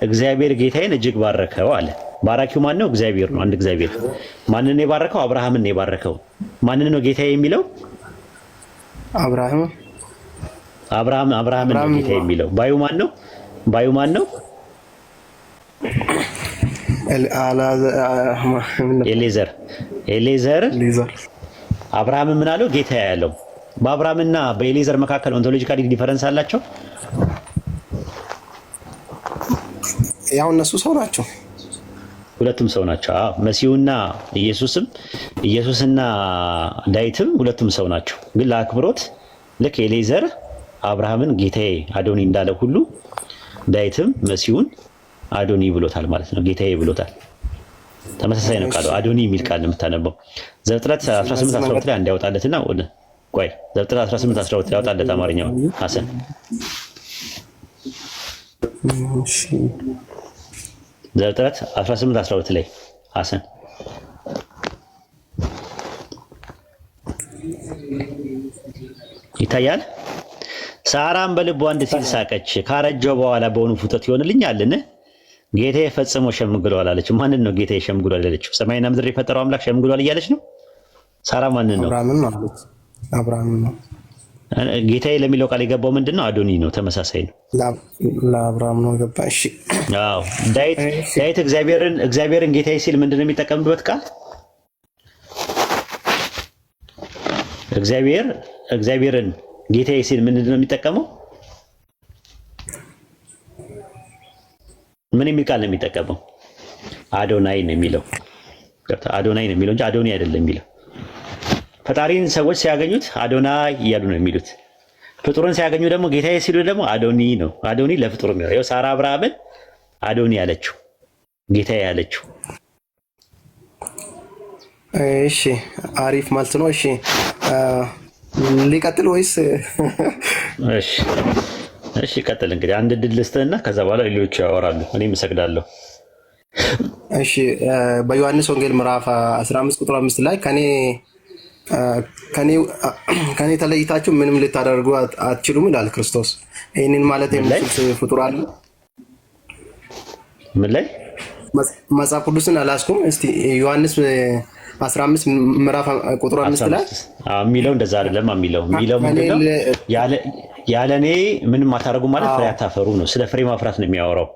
እግዚአብሔር ጌታዬን እጅግ ባረከው አለ። ባራኪው ማን ነው? እግዚአብሔር ነው። አንድ እግዚአብሔር። ማንን ነው የባረከው? አብርሃምን ነው የባረከው። ማንን ነው ጌታዬ የሚለው? አብርሃምን ነው ጌታዬ የሚለው። ባዩ ማን ነው? ባዩ ማን ነው? ኤሌዘር። አብርሃም ምን አለው? ጌታዬ ያለው። በአብርሃምና በኤሌዘር መካከል ኦንቶሎጂካሊ ዲፈረንስ አላቸው? ያው እነሱ ሰው ናቸው። ሁለቱም ሰው ናቸው። መሲሁና ኢየሱስና ዳዊትም ሁለቱም ሰው ናቸው። ግን ለአክብሮት ልክ ኤሌዘር አብርሃምን ጌታዬ አዶኒ እንዳለ ሁሉ ዳዊትም መሲሁን አዶኒ ብሎታል ማለት ነው። ጌታዬ ብሎታል። ተመሳሳይ ነው ቃሉ። አዶኒ የሚል ቃል ነው የምታነበው። ዘፍጥረት 18:12 ላይ እንዲያወጣለትና ቆይ ዘፍጥረት 18:12 ያወጣለት አማርኛው ሐሰን ዘፍጥረት 18:12 ላይ ሐሰን ይታያል። ሳራም በልቧ እንዲህ ሲል ሳቀች፣ ካረጀው በኋላ በሆኑ ፍቶት ይሆንልኛልን? ጌታዬ ፈጽሞ ሸምግሏል አለች። ማንን ነው ጌታዬ ሸምግሏል ያለችው? ሰማይና ምድር የፈጠረው አምላክ ሸምግሏል እያለች ነው። ሳራ ማንን ነው? አብርሃም ነው። ጌታዬ ለሚለው ቃል የገባው ምንድን ነው? አዶኒ ነው። ተመሳሳይ ነው። ለአብርሃም ነው ገባ። እሺ አዎ። ዳዊት እግዚአብሔርን ጌታዬ ሲል ምንድን ነው የሚጠቀምበት ቃል? እግዚአብሔርን ጌታዬ ሲል ምንድን ነው የሚጠቀመው? ምን የሚል ቃል ነው የሚጠቀመው? አዶናይ ነው የሚለው። አዶናይ ነው የሚለው እንጂ አዶኒ አይደለም የሚለው። ፈጣሪን ሰዎች ሲያገኙት አዶናይ እያሉ ነው የሚሉት። ፍጡርን ሲያገኙ ደግሞ ጌታዬ ሲሉ ደግሞ አዶኒ ነው። አዶኒ ለፍጡር ነው። ይኸው ሳራ አብርሃምን አዶኒ ያለችው ጌታዬ ያለችው። እሺ አሪፍ ማለት ነው። እሺ ሊቀጥል ወይስ? እሺ ቀጥል። እንግዲህ አንድ ድል ልስጥህና ከዛ በኋላ ሌሎቹ ያወራሉ። እኔም እሰግዳለሁ። እሺ በዮሐንስ ወንጌል ምዕራፍ 15 ቁጥር 5 ላይ ከኔ ተለይታችሁ ምንም ልታደርጉ አትችሉም ይላል ክርስቶስ። ይህንን ማለት የሚችል ፍጡር አለ? ምን ላይ? መጽሐፍ ቅዱስን አላስኩም። እስቲ ዮሐንስ 15 ምዕራፍ ቁጥር 5 ላይ የሚለው እንደዛ አይደለም። የሚለው ምንድነው? ያለ እኔ ምንም አታደርጉም ማለት ፍሬ አታፈሩ ነው። ስለ ፍሬ ማፍራት ነው የሚያወራው።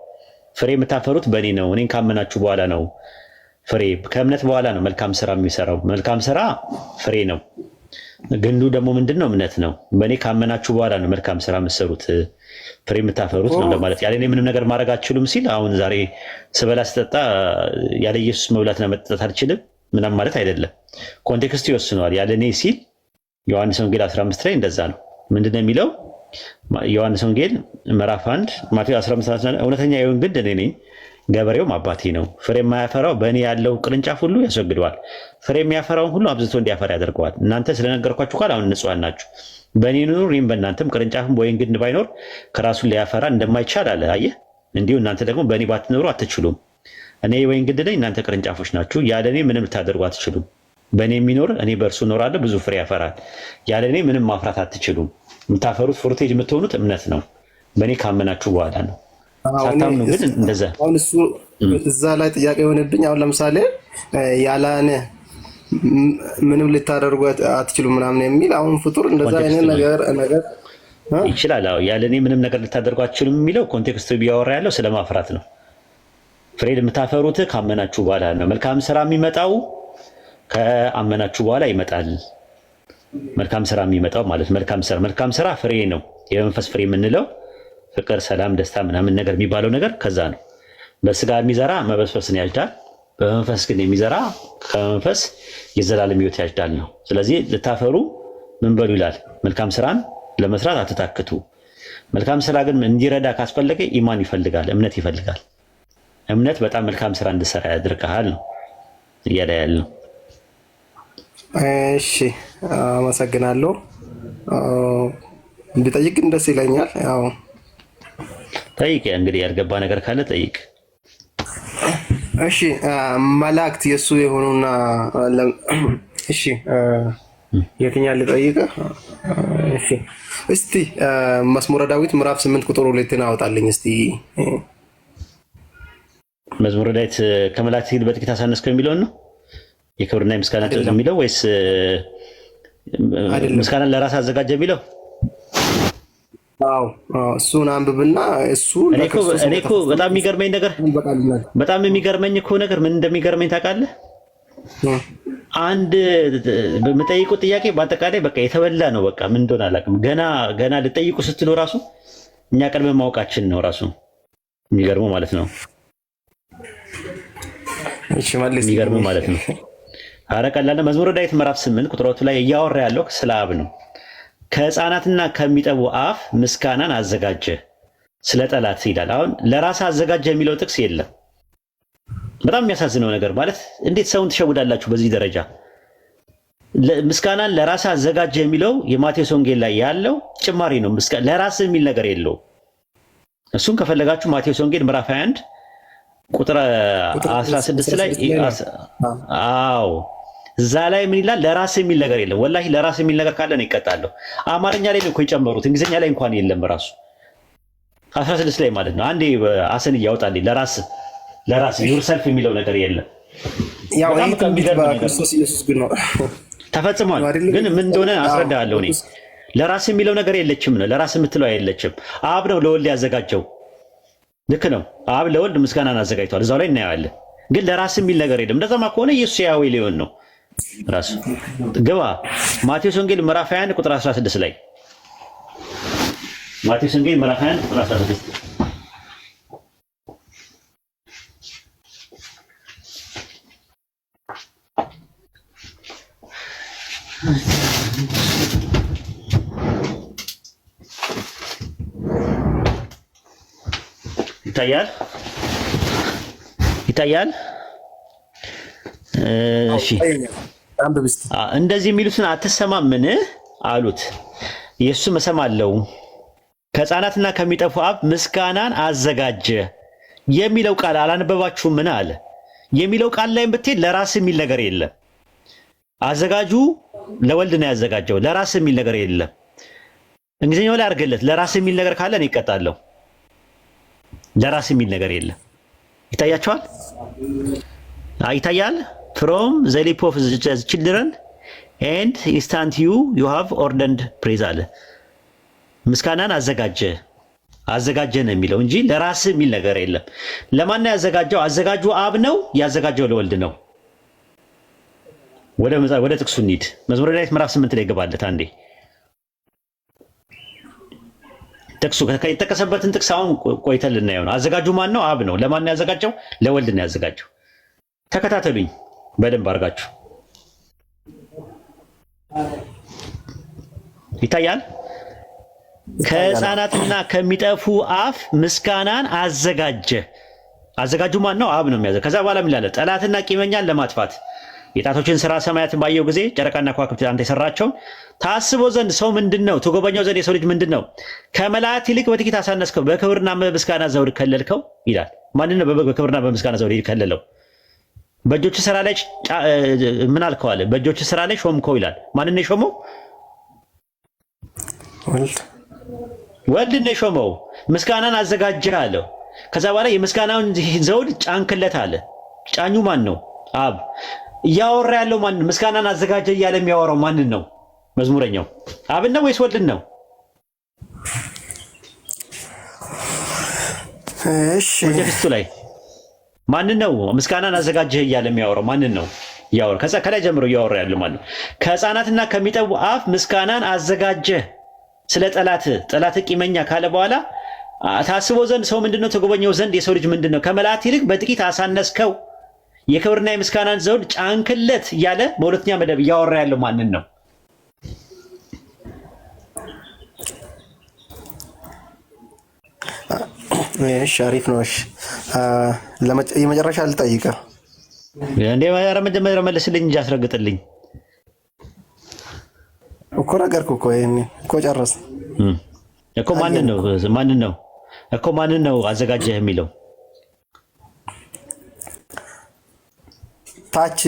ፍሬ የምታፈሩት በእኔ ነው። እኔን ካመናችሁ በኋላ ነው። ፍሬ ከእምነት በኋላ ነው መልካም ስራ የሚሰራው። መልካም ስራ ፍሬ ነው። ግንዱ ደግሞ ምንድነው? እምነት ነው። በእኔ ካመናችሁ በኋላ ነው መልካም ስራ የምትሰሩት፣ ፍሬ የምታፈሩት ነው ለማለት። ያለ እኔ ምንም ነገር ማድረግ አትችሉም ሲል አሁን ዛሬ ስበላ ስጠጣ ያለ ኢየሱስ መብላትና መጠጣት አልችልም ምናምን ማለት አይደለም። ኮንቴክስቱ ይወስነዋል። ያለ እኔ ሲል ዮሐንስ ወንጌል 15 ላይ እንደዛ ነው። ምንድነው የሚለው? ዮሐንስ ወንጌል ምዕራፍ 1 ማቴዎስ 15 እውነተኛ የወይን ግንድ እኔ ነኝ፣ ገበሬውም አባቴ ነው። ፍሬ የማያፈራው በእኔ ያለው ቅርንጫፍ ሁሉ ያስወግደዋል፣ ፍሬ የሚያፈራውን ሁሉ አብዝቶ እንዲያፈራ ያደርገዋል። እናንተ ስለነገርኳችሁ ቃል አሁን ንጹሐን ናችሁ። በእኔ ኑሩ፣ እኔም በእናንተም። ቅርንጫፍም በወይን ግንድ ባይኖር ከራሱ ሊያፈራ እንደማይቻል አለ። አየህ፣ እንዲሁ እናንተ ደግሞ በእኔ ባትኖሩ አትችሉም። እኔ የወይን ግንድ ነኝ፣ እናንተ ቅርንጫፎች ናችሁ። ያለ እኔ ምንም ልታደርጉ አትችሉም። በእኔ የሚኖር እኔ በእርሱ እኖራለሁ፣ ብዙ ፍሬ ያፈራል። ያለ እኔ ምንም ማፍራት አትችሉም። የምታፈሩት ፍሩቴጅ የምትሆኑት እምነት ነው፣ በእኔ ካመናችሁ በኋላ ነው። ሳታምኑ ግን እንደዛ። አሁን እሱ እዛ ላይ ጥያቄ የሆነብኝ አሁን ለምሳሌ ያለ እኔ ምንም ልታደርጉ አትችሉም ምናምን የሚል አሁን ፍጡር እንደዛ አይነት ነገር ይችላል። ያለ እኔ ምንም ነገር ልታደርጉ አትችሉም የሚለው ኮንቴክስቱ ቢያወራ ያለው ስለማፍራት ነው። ፍሬ የምታፈሩት ካመናችሁ በኋላ ነው። መልካም ስራ የሚመጣው ከአመናችሁ በኋላ ይመጣል። መልካም ስራ የሚመጣው ማለት መልካም ስራ ፍሬ ነው። የመንፈስ ፍሬ የምንለው ፍቅር፣ ሰላም፣ ደስታ ምናምን ነገር የሚባለው ነገር ከዛ ነው። በስጋ የሚዘራ መበስበስን ያጭዳል፣ በመንፈስ ግን የሚዘራ ከመንፈስ የዘላለም ሕይወት ያጭዳል ነው። ስለዚህ ልታፈሩ ምን በሉ ይላል? መልካም ስራን ለመስራት አትታክቱ። መልካም ስራ ግን እንዲረዳ ካስፈለገ ኢማን ይፈልጋል፣ እምነት ይፈልጋል። እምነት በጣም መልካም ስራ እንድሰራ ያደርግሃል ነው እያለ ያለው። እሺ አመሰግናለሁ። እንድጠይቅ ደስ ይለኛል። ያው ጠይቅ፣ እንግዲህ ያልገባ ነገር ካለ ጠይቅ። እሺ መላእክት የእሱ የሆኑና እሺ የትኛው ልጠይቅ? እሺ እስቲ መዝሙረ ዳዊት ምዕራፍ 8 ቁጥር 2 አውጣልኝ እስቲ። መዝሙረ ዳዊት ከመላእክት ይልቅ በጥቂት አሳነስከው የሚለውን ነው? የክብርና የምስጋና ጥግ የሚለው ወይስ ምስጋናን ለራስ አዘጋጀ የሚለው? አዎ እሱን አንብብና እሱ እኔ እኮ በጣም የሚገርመኝ ነገር ምን እንደሚገርመኝ ታውቃለህ? አንድ በምጠይቁት ጥያቄ በአጠቃላይ በቃ የተበላ ነው። በቃ ምን እንደሆነ አላውቅም። ገና ልጠይቁ ስትሉ ራሱ እኛ ቀድመን ማወቃችን ነው ራሱ የሚገርመው ማለት ነው። የሚገርመው ማለት ነው። ኧረ ቀላል መዝሙረ ዳዊት ምዕራፍ 8 ቁጥር 2 ላይ እያወራ ያለው ስለ አብ ነው። ከሕፃናትና ከሚጠቡ አፍ ምስጋናን አዘጋጀ ስለ ጠላት ይላል። አሁን ለራስ አዘጋጀ የሚለው ጥቅስ የለም። በጣም የሚያሳዝነው ነገር ማለት እንዴት ሰውን ትሸውዳላችሁ በዚህ ደረጃ? ምስጋናን ለራስ አዘጋጀ የሚለው የማቴዎስ ወንጌል ላይ ያለው ጭማሪ ነው። ለራስ የሚል ነገር የለውም። እሱን ከፈለጋችሁ ማቴዎስ ወንጌል ምዕራፍ 21 ቁጥር 16 ላይ አዎ እዛ ላይ ምን ይላል? ለራስ የሚል ነገር የለም። ወላሂ ለራስ የሚል ነገር ካለ ነው ይቀጣለሁ። አማርኛ ላይ ነው እኮ የጨመሩት፣ እንግሊዝኛ ላይ እንኳን የለም። ራሱ 16 ላይ ማለት ነው። አንዴ አስን እያወጣልኝ ለራስ ዩርሰልፍ የሚለው ነገር የለም። ያው በክርስቶስ ኢየሱስ ግን ነው ተፈጽሟል። ግን ምን እንደሆነ አስረዳለሁ እኔ። ለራስ የሚለው ነገር የለችም ነው። ለራስ የምትለው አይለችም። አብ ነው ለወልድ ያዘጋጀው። ልክ ነው። አብ ለወልድ ምስጋናን አዘጋጅቷል። እዛው ላይ እናየዋለን። ግን ለራስ የሚል ነገር የለም። እንደዛማ ከሆነ ኢየሱስ ያዌ ሊሆን ነው ራሱ። ግባ ማቴዎስ ወንጌል ምዕራፍ 21 ቁጥር 16 ላይ ማቴዎስ ወንጌል ምዕራፍ 21 ቁጥር 16 ይታያል። እሺ እንደዚህ የሚሉትን አትሰማምን አሉት። ኢየሱስም እሰማለሁ፣ ከሕፃናትና ከሚጠፉ አፍ ምስጋናን አዘጋጀ የሚለው ቃል አላነበባችሁምን አለ። የሚለው ቃል ላይ ብትሄድ ለራስ የሚል ነገር የለም። አዘጋጁ ለወልድ ነው ያዘጋጀው። ለራስ የሚል ነገር የለም። እንግሊዝኛው ላይ አድርገለት ለራስ የሚል ነገር ካለ እኔ እቀጣለሁ። ለራስ የሚል ነገር የለም። ይታያቸዋል። ይታያል። from the lip of the children and instant you have ordained praise አለ። ምስጋናን አዘጋጀ ነው የሚለው እንጂ ለራስ የሚል ነገር የለም። ለማን ነው ያዘጋጀው? አዘጋጁ አብ ነው። ያዘጋጀው ለወልድ ነው። ወደ ጥቅሱ እንሂድ። መዝሙረ ዳዊት ምዕራፍ 8 ላይ ገባለት አንዴ። ጥቅሱ የተጠቀሰበትን ጥቅስ አሁን ቆይተን ልናየው ነው። አዘጋጁ ማን ነው? አብ ነው። ለማን ነው ያዘጋጀው? ለወልድ ነው ያዘጋጀው። ተከታተሉኝ በደንብ አድርጋችሁ። ይታያል። ከሕፃናትና ከሚጠፉ አፍ ምስጋናን አዘጋጀ። አዘጋጁ ማን ነው? አብ ነው የሚያዘጋጀው። ከዛ በኋላ ምን ይላል? ጠላትና ቂመኛን ለማጥፋት የጣቶችን ስራ ሰማያትን ባየው ጊዜ ጨረቃና ከዋክብት አንተ የሰራቸውን ታስቦ ዘንድ ሰው ምንድን ነው? ትጎበኛው ዘንድ የሰው ልጅ ምንድን ነው? ከመላእክት ይልቅ በጥቂት አሳነስከው፣ በክብርና በምስጋና ዘውድ ከለልከው ይላል። ማንን ነው በክብርና በምስጋና ዘውድ የከለለው? በእጆች ስራ ላይ ምን አልከው አለ? በእጆች ስራ ላይ ሾምከው ይላል። ማንን ነው የሾመው? ወልድ ነው የሾመው። ምስጋናን አዘጋጀህ አለው። ከዛ በኋላ የምስጋናውን ዘውድ ጫንክለት አለ። ጫኙ ማን ነው? አብ። እያወራ ያለው ማን? ምስጋናን አዘጋጀ እያለ የሚያወራው ማንን ነው? መዝሙረኛው አብን ነው ወይስ ወልድን ነው? እሺ ወንጀልስቱ ላይ ማንን ነው ምስጋናን አዘጋጀ እያለ የሚያወራው ማንን ነው? እያወራ ከዛ ከላይ ጀምሮ እያወራ ያለው ማን ነው? ከሕፃናትና ከሚጠቡ አፍ ምስጋናን አዘጋጀ ስለ ጠላት ቂመኛ ካለ በኋላ ታስቦ ዘንድ ሰው ምንድነው? ተጎበኘው ዘንድ የሰው ልጅ ምንድነው? ከመላእክት ይልቅ በጥቂት አሳነስከው፣ የክብርና የምስጋናን ዘውድ ጫንክለት እያለ በሁለተኛ መደብ እያወራ ያለው ማንን ነው? እሺ አሪፍ ነው። እሺ የመጨረሻ ልጠይቅህ እንዴ? መጀመሪያ መልስልኝ እንጂ አስረግጥልኝ እኮ ነገርኩህ እኮ ይሄን እኮ ጨረስን እኮ። ማንን ነው አዘጋጀህ የሚለው? ታች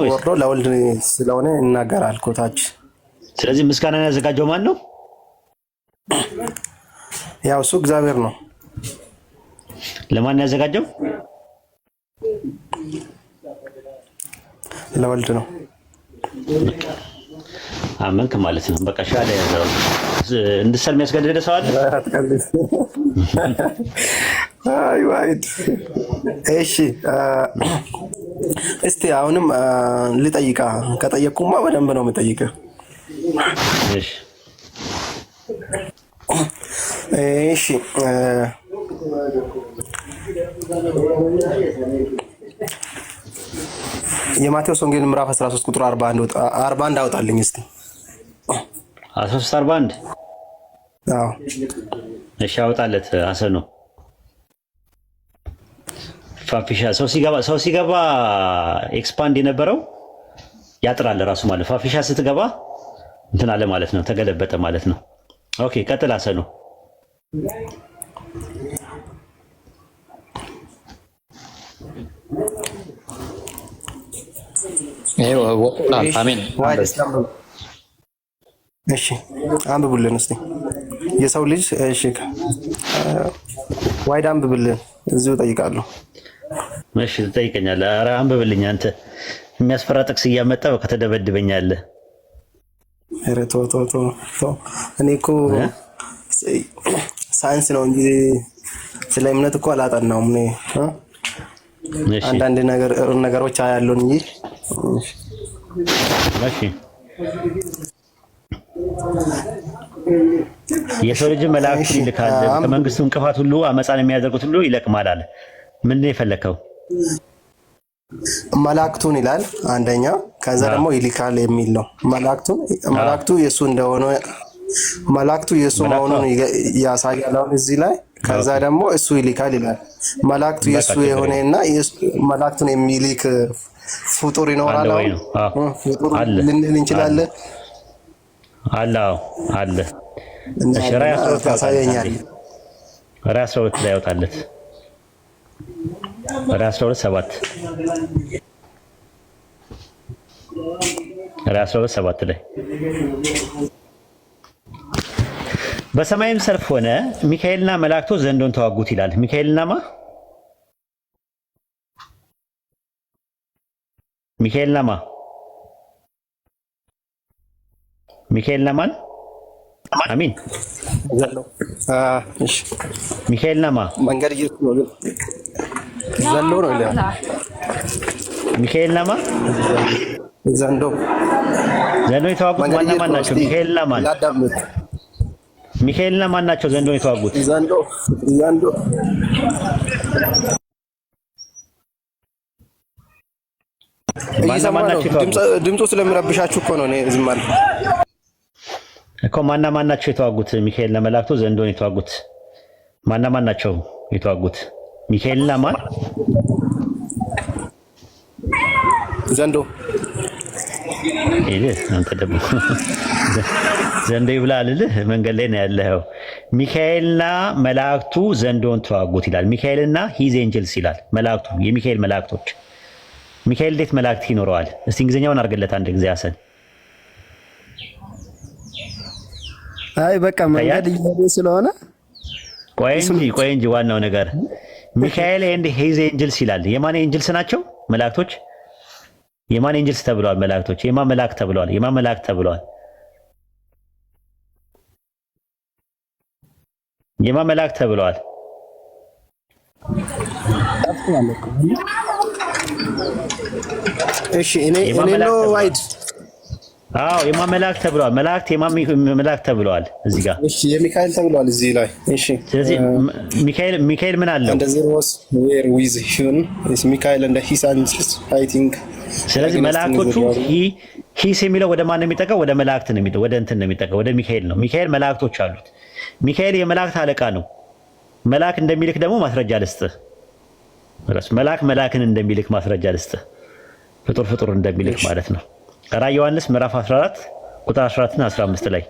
ወርዶ ለወልድ ስለሆነ እናገራል እኮ ታች። ስለዚህ ምስጋናን ያዘጋጀው ማን ነው? ያው እሱ እግዚአብሔር ነው። ለማን ያዘጋጀው? ለወልድ ነው። አመንክ ማለት ነው። በቃ ሻለ ያዘው እንድሰልም ያስገደደ ሰው አለ? አይ ዋይድ። እሺ እስቲ አሁንም ልጠይቃ። ከጠየቅኩማ በደንብ ነው የምጠይቅህ። እሺ እሺ የማቴዎስ ወንጌል ምዕራፍ 13 ቁጥር 41 አውጣልኝ እስቲ። 13:41 አዎ እሺ አውጣለት። አሰኑ ፋፊሻ ሰው ሲገባ ኤክስፓንድ የነበረው ያጥራል ራሱ ማለት ፋፊሻ ስትገባ እንትን አለ ማለት ነው፣ ተገለበጠ ማለት ነው። ኦኬ ቀጥል አሰኑ። አሜን። እሺ አንብቡልን እስቲ የሰው ልጅ። እሺ ዋይድ አንብብልን፣ እዚሁ እጠይቃለሁ። እሺ ትጠይቀኛለህ? ኧረ አንብብልኝ አንተ። የሚያስፈራ ጥቅስ እያመጣ ከተደበድበኛለህ። ኧረ ተው። እኔ እኮ ሳይንስ ነው እንጂ ስለ እምነት እኮ አላጠናውም። እኔ አንዳንድ ነገሮች አያለሁ እንጂ። እሺ የሰው ልጅ መላእክቱን ይልካል፣ ከመንግስቱ እንቅፋት ሁሉ አመፃን የሚያደርጉት ሁሉ ይለቅማል አለ። ምንድን ነው የፈለከው? መላእክቱን ይላል አንደኛ፣ ከዛ ደግሞ ይልካል የሚል ነው። መላእክቱ የሱ እንደሆነ መላእክቱ የሱ መሆኑን ያሳያል አሁን እዚህ ላይ። ከዛ ደግሞ እሱ ይልካል ይላል። መላእክቱ የሱ የሆነና መላእክቱን የሚልክ ፍጡር ይኖራል አሁን ፍጡር ልንል እንችላለን። አለ እሺ ራዕይ 12 ያሳየኛል። ራዕይ 12 ላይ ያወጣለት። ራዕይ 12:7 ራዕይ 12:7 ላይ በሰማይም ሰልፍ ሆነ፣ ሚካኤልና መላእክቱ ዘንዶን ተዋጉት ይላል። ሚካኤልና ማን? ሚካኤልና ማን? አሚን። እሺ ሚካኤልና ማን? መንገድ ዘሎ ነው ይላል። ሚካኤልና ማን? ዘንዶ የተዋጉት ማን ናቸው? ሚካኤልና ማን ናቸው? ዘንዶን የተዋጉት ዘንዶ ድምፁ ስለሚረብሻችሁ እኮ ነው። እኔ ዝም አልኩ እኮ። ማን ናቸው የተዋጉት? ሚካኤልና መላእክቱ ዘንዶን የተዋጉት ማን ናቸው የተዋጉት? ሚካኤልና ማን? ዘንዶ ይልህ አንተ ደግሞ ዘንዶ ይብላልልህ መንገድ ላይ ነው ያለው። ሚካኤልና መላእክቱ ዘንዶን ተዋጉት ይላል። ሚካኤልና ሂዝ ኤንጀልስ ይላል። መላእክቱ የሚካኤል መላእክቶች። ሚካኤል እንዴት መላእክት ይኖረዋል? እስቲ እንግሊዝኛውን አድርግለት አንድ ጊዜ አሰን። አይ በቃ መንገድ እየሄደ ስለሆነ ቆይ እንጂ ዋናው ነገር ሚካኤል ኤንድ ሂዝ ኤንጀልስ ይላል። የማን ኤንጀልስ ናቸው መላእክቶች? የማን ኤንጀልስ ተብለዋል መላእክቶች? የማን መላእክት ተብለዋል? የማን መላእክት ተብለዋል? የማን መላእክት ተብለዋል? እሺ እኔ ነው ዋይድ። አዎ የማን መላእክት ተብለዋል? መላእክት የማን መላእክት ተብለዋል? እዚህ ጋር እሺ የሚካኤል ተብለዋል እዚህ ላይ። እሺ ስለዚህ ሚካኤል ምን አለው? እንደዚህ was where with him is ሚካኤል and his angels fighting። ስለዚህ መላእክቶቹ ሂስ የሚለው ወደ ማን ነው የሚጠቀው? ወደ መላእክት ነው የሚጠቀው፣ ወደ እንትን ነው የሚጠቀው፣ ወደ ሚካኤል ነው። ሚካኤል መላእክቶች አሉት። ሚካኤል የመላእክት አለቃ ነው። መልአክ እንደሚልክ ደግሞ ማስረጃ ልስጥህ። መልአክን እንደሚልክ ማስረጃ ልስጥህ። ፍጡር እንደሚልክ ማለት ነው። ራዕይ ዮሐንስ ምዕራፍ 14 ቁጥር 14 እና 15 ላይ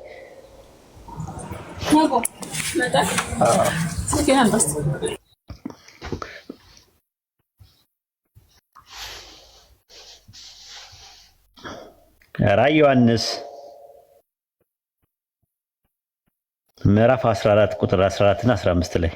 ራዕይ ዮሐንስ ምዕራፍ 14 ቁጥር 14 እና 15 ላይ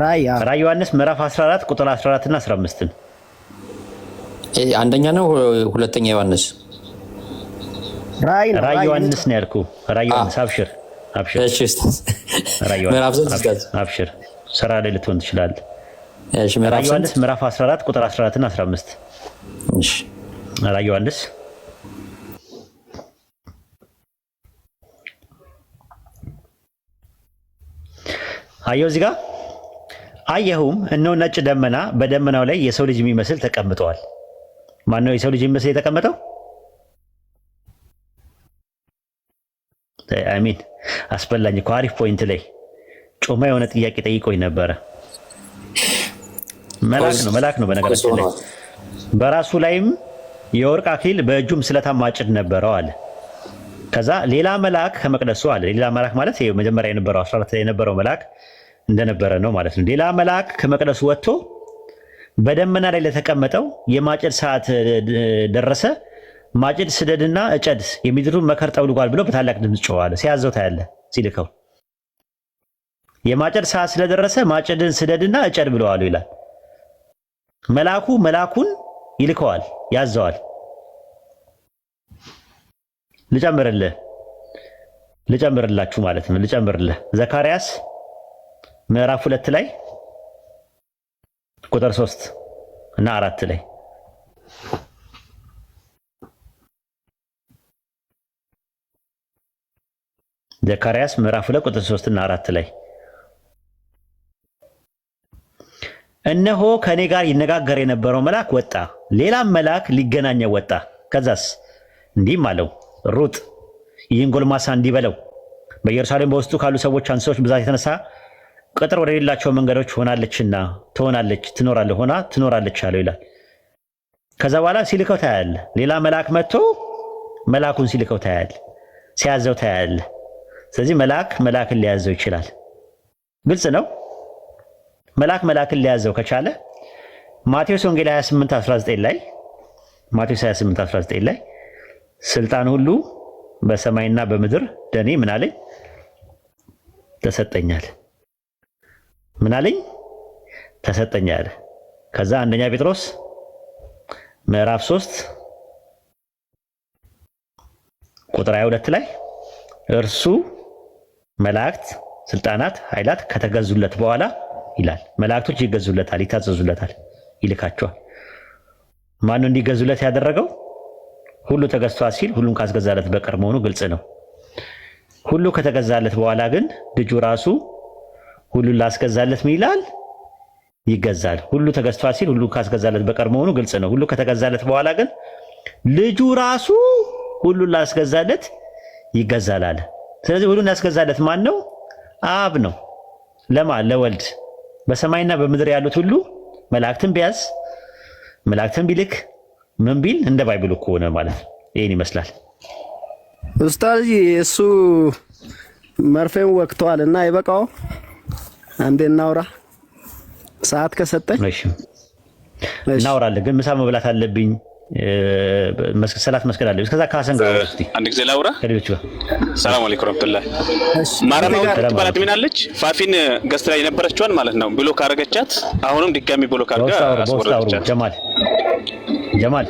ራዕይ ዮሐንስ ምዕራፍ 14 ቁጥር 14 እና 15 አንደኛ ነው ሁለተኛ ዮሐንስ ራእይ ዮሐንስ ነው ያልኩህ። ራእይ ዮሐንስ አብሽር። እሺ ኡስታዝ ራእይ ምዕራፍ ዮሐንስ 3 ኡስታዝ አብሽር። ስራ ላይ ልትሆን ትችላለህ። እሺ ምዕራፍ ራእይ ዮሐንስ ምዕራፍ 14 ቁጥር 14 እና 15 እሺ ራእይ ዮሐንስ አየሁ እዚህ ጋር አየሁም እነሆ ነጭ ደመና በደመናው ላይ የሰው ልጅ የሚመስል ተቀምጠዋል። ማን ነው የሰው ልጅ የሚመስል የተቀመጠው? አሚን። አስበላኝ እኮ አሪፍ ፖይንት ላይ ጮማ የሆነ ጥያቄ ጠይቆኝ ነበረ። መልአክ ነው በነገራችን ላይ በራሱ ላይም የወርቅ አክሊል በእጁም ስለታም ማጭድ ነበረው አለ። ከዛ ሌላ መልአክ ከመቅደሱ አለ። ሌላ መልአክ ማለት ይሄ መጀመሪያ የነበረው 14 ላይ የነበረው መልአክ እንደነበረ ነው ማለት ነው። ሌላ መልአክ ከመቅደሱ ወጥቶ በደመና ላይ ለተቀመጠው የማጨድ ሰዓት ደረሰ፣ ማጭድ ስደድና እጨድ፣ የምድሩን መከር ጠውልጓል ብሎ በታላቅ ድምፅ ጮኸ አለ። ሲያዘው ታያለህ ሲልከው የማጨድ ሰዓት ስለደረሰ ማጭድን ስደድና እጨድ ብለዋል ይላል። መልአኩን ይልከዋል፣ ያዘዋል። ልጨምርላችሁ ማለት ነው። ልጨምርልህ ዘካርያስ ምዕራፍ 2 ላይ ቁጥር 3 እና 4 ላይ ዘካርያስ ምዕራፍ 2 ቁጥር 3 እና 4 ላይ እነሆ ከኔ ጋር ይነጋገር የነበረው መልአክ ወጣ፣ ሌላም መልአክ ሊገናኘው ወጣ። ከዛስ እንዲህም አለው፣ ሩጥ፣ ይህን ጎልማሳ እንዲህ በለው፣ በኢየሩሳሌም በውስጡ ካሉ ሰዎች አንሶች ብዛት የተነሳ ቅጥር ወደሌላቸው መንገዶች ትኖራለች አለው ይላል። ከዛ በኋላ ሲልከው ታያለ። ሌላ መልአክ መጥቶ መልአኩን ሲልከው ታያለ፣ ሲያዘው ታያለ። ስለዚህ መልአክን ሊያዘው ይችላል። ግልጽ ነው። መልአክን ሊያዘው ከቻለ ማቴዎስ ወንጌል 28:19 ላይ ስልጣን ሁሉ በሰማይና በምድር ለኔ ምን አለኝ ተሰጠኛል። ምን አለኝ ተሰጠኛል። ከዛ አንደኛ ጴጥሮስ ምዕራፍ 3 ቁጥር 22 ላይ እርሱ መላእክት፣ ስልጣናት፣ ኃይላት ከተገዙለት በኋላ ይላል። መላእክቶች ይገዙለታል፣ ይታዘዙለታል፣ ይልካቸዋል። ማን እንዲገዙለት ያደረገው? ሁሉ ተገዝቷል ሲል ሁሉን ካስገዛለት በቀር መሆኑ ግልጽ ነው። ሁሉ ከተገዛለት በኋላ ግን ልጁ ራሱ ሁሉን ላስገዛለት ምን ይላል? ይገዛል። ሁሉ ተገዝቷል ሲል ሁሉ ካስገዛለት በቀር መሆኑ ግልጽ ነው። ሁሉ ከተገዛለት በኋላ ግን ልጁ ራሱ ሁሉን ላስገዛለት ይገዛል አለ። ስለዚህ ሁሉን ያስገዛለት ማን ነው? አብ ነው። ለማን? ለወልድ። በሰማይና በምድር ያሉት ሁሉ መላእክትን ቢያዝ መላእክትን ቢልክ ምን ቢል እንደ ባይብሉ ከሆነ ማለት ነው። ይሄን ይመስላል። ኡስታዝ እሱ መርፌን ወቅቷል እና ይበቃው። አንዴ እናውራ ሰዓት ከሰጠኝ። እሺ እናውራለን፣ ግን ምሳ መብላት አለብኝ። ሰላት መስገድ አለብኝ። እስከዛ ካሰን ጋር እስቲ አንድ ጊዜ ላውራ ከሌሎች ጋር። ሰላም አለይኩም ወራህመቱላህ። ማራማው ትባላት ምን አለች? ፋፊን ገስት ላይ የነበረችዋን ማለት ነው ብሎ ካረገቻት አሁንም ድጋሚ ብሎ ካርጋ አስወረደቻት። ጀማል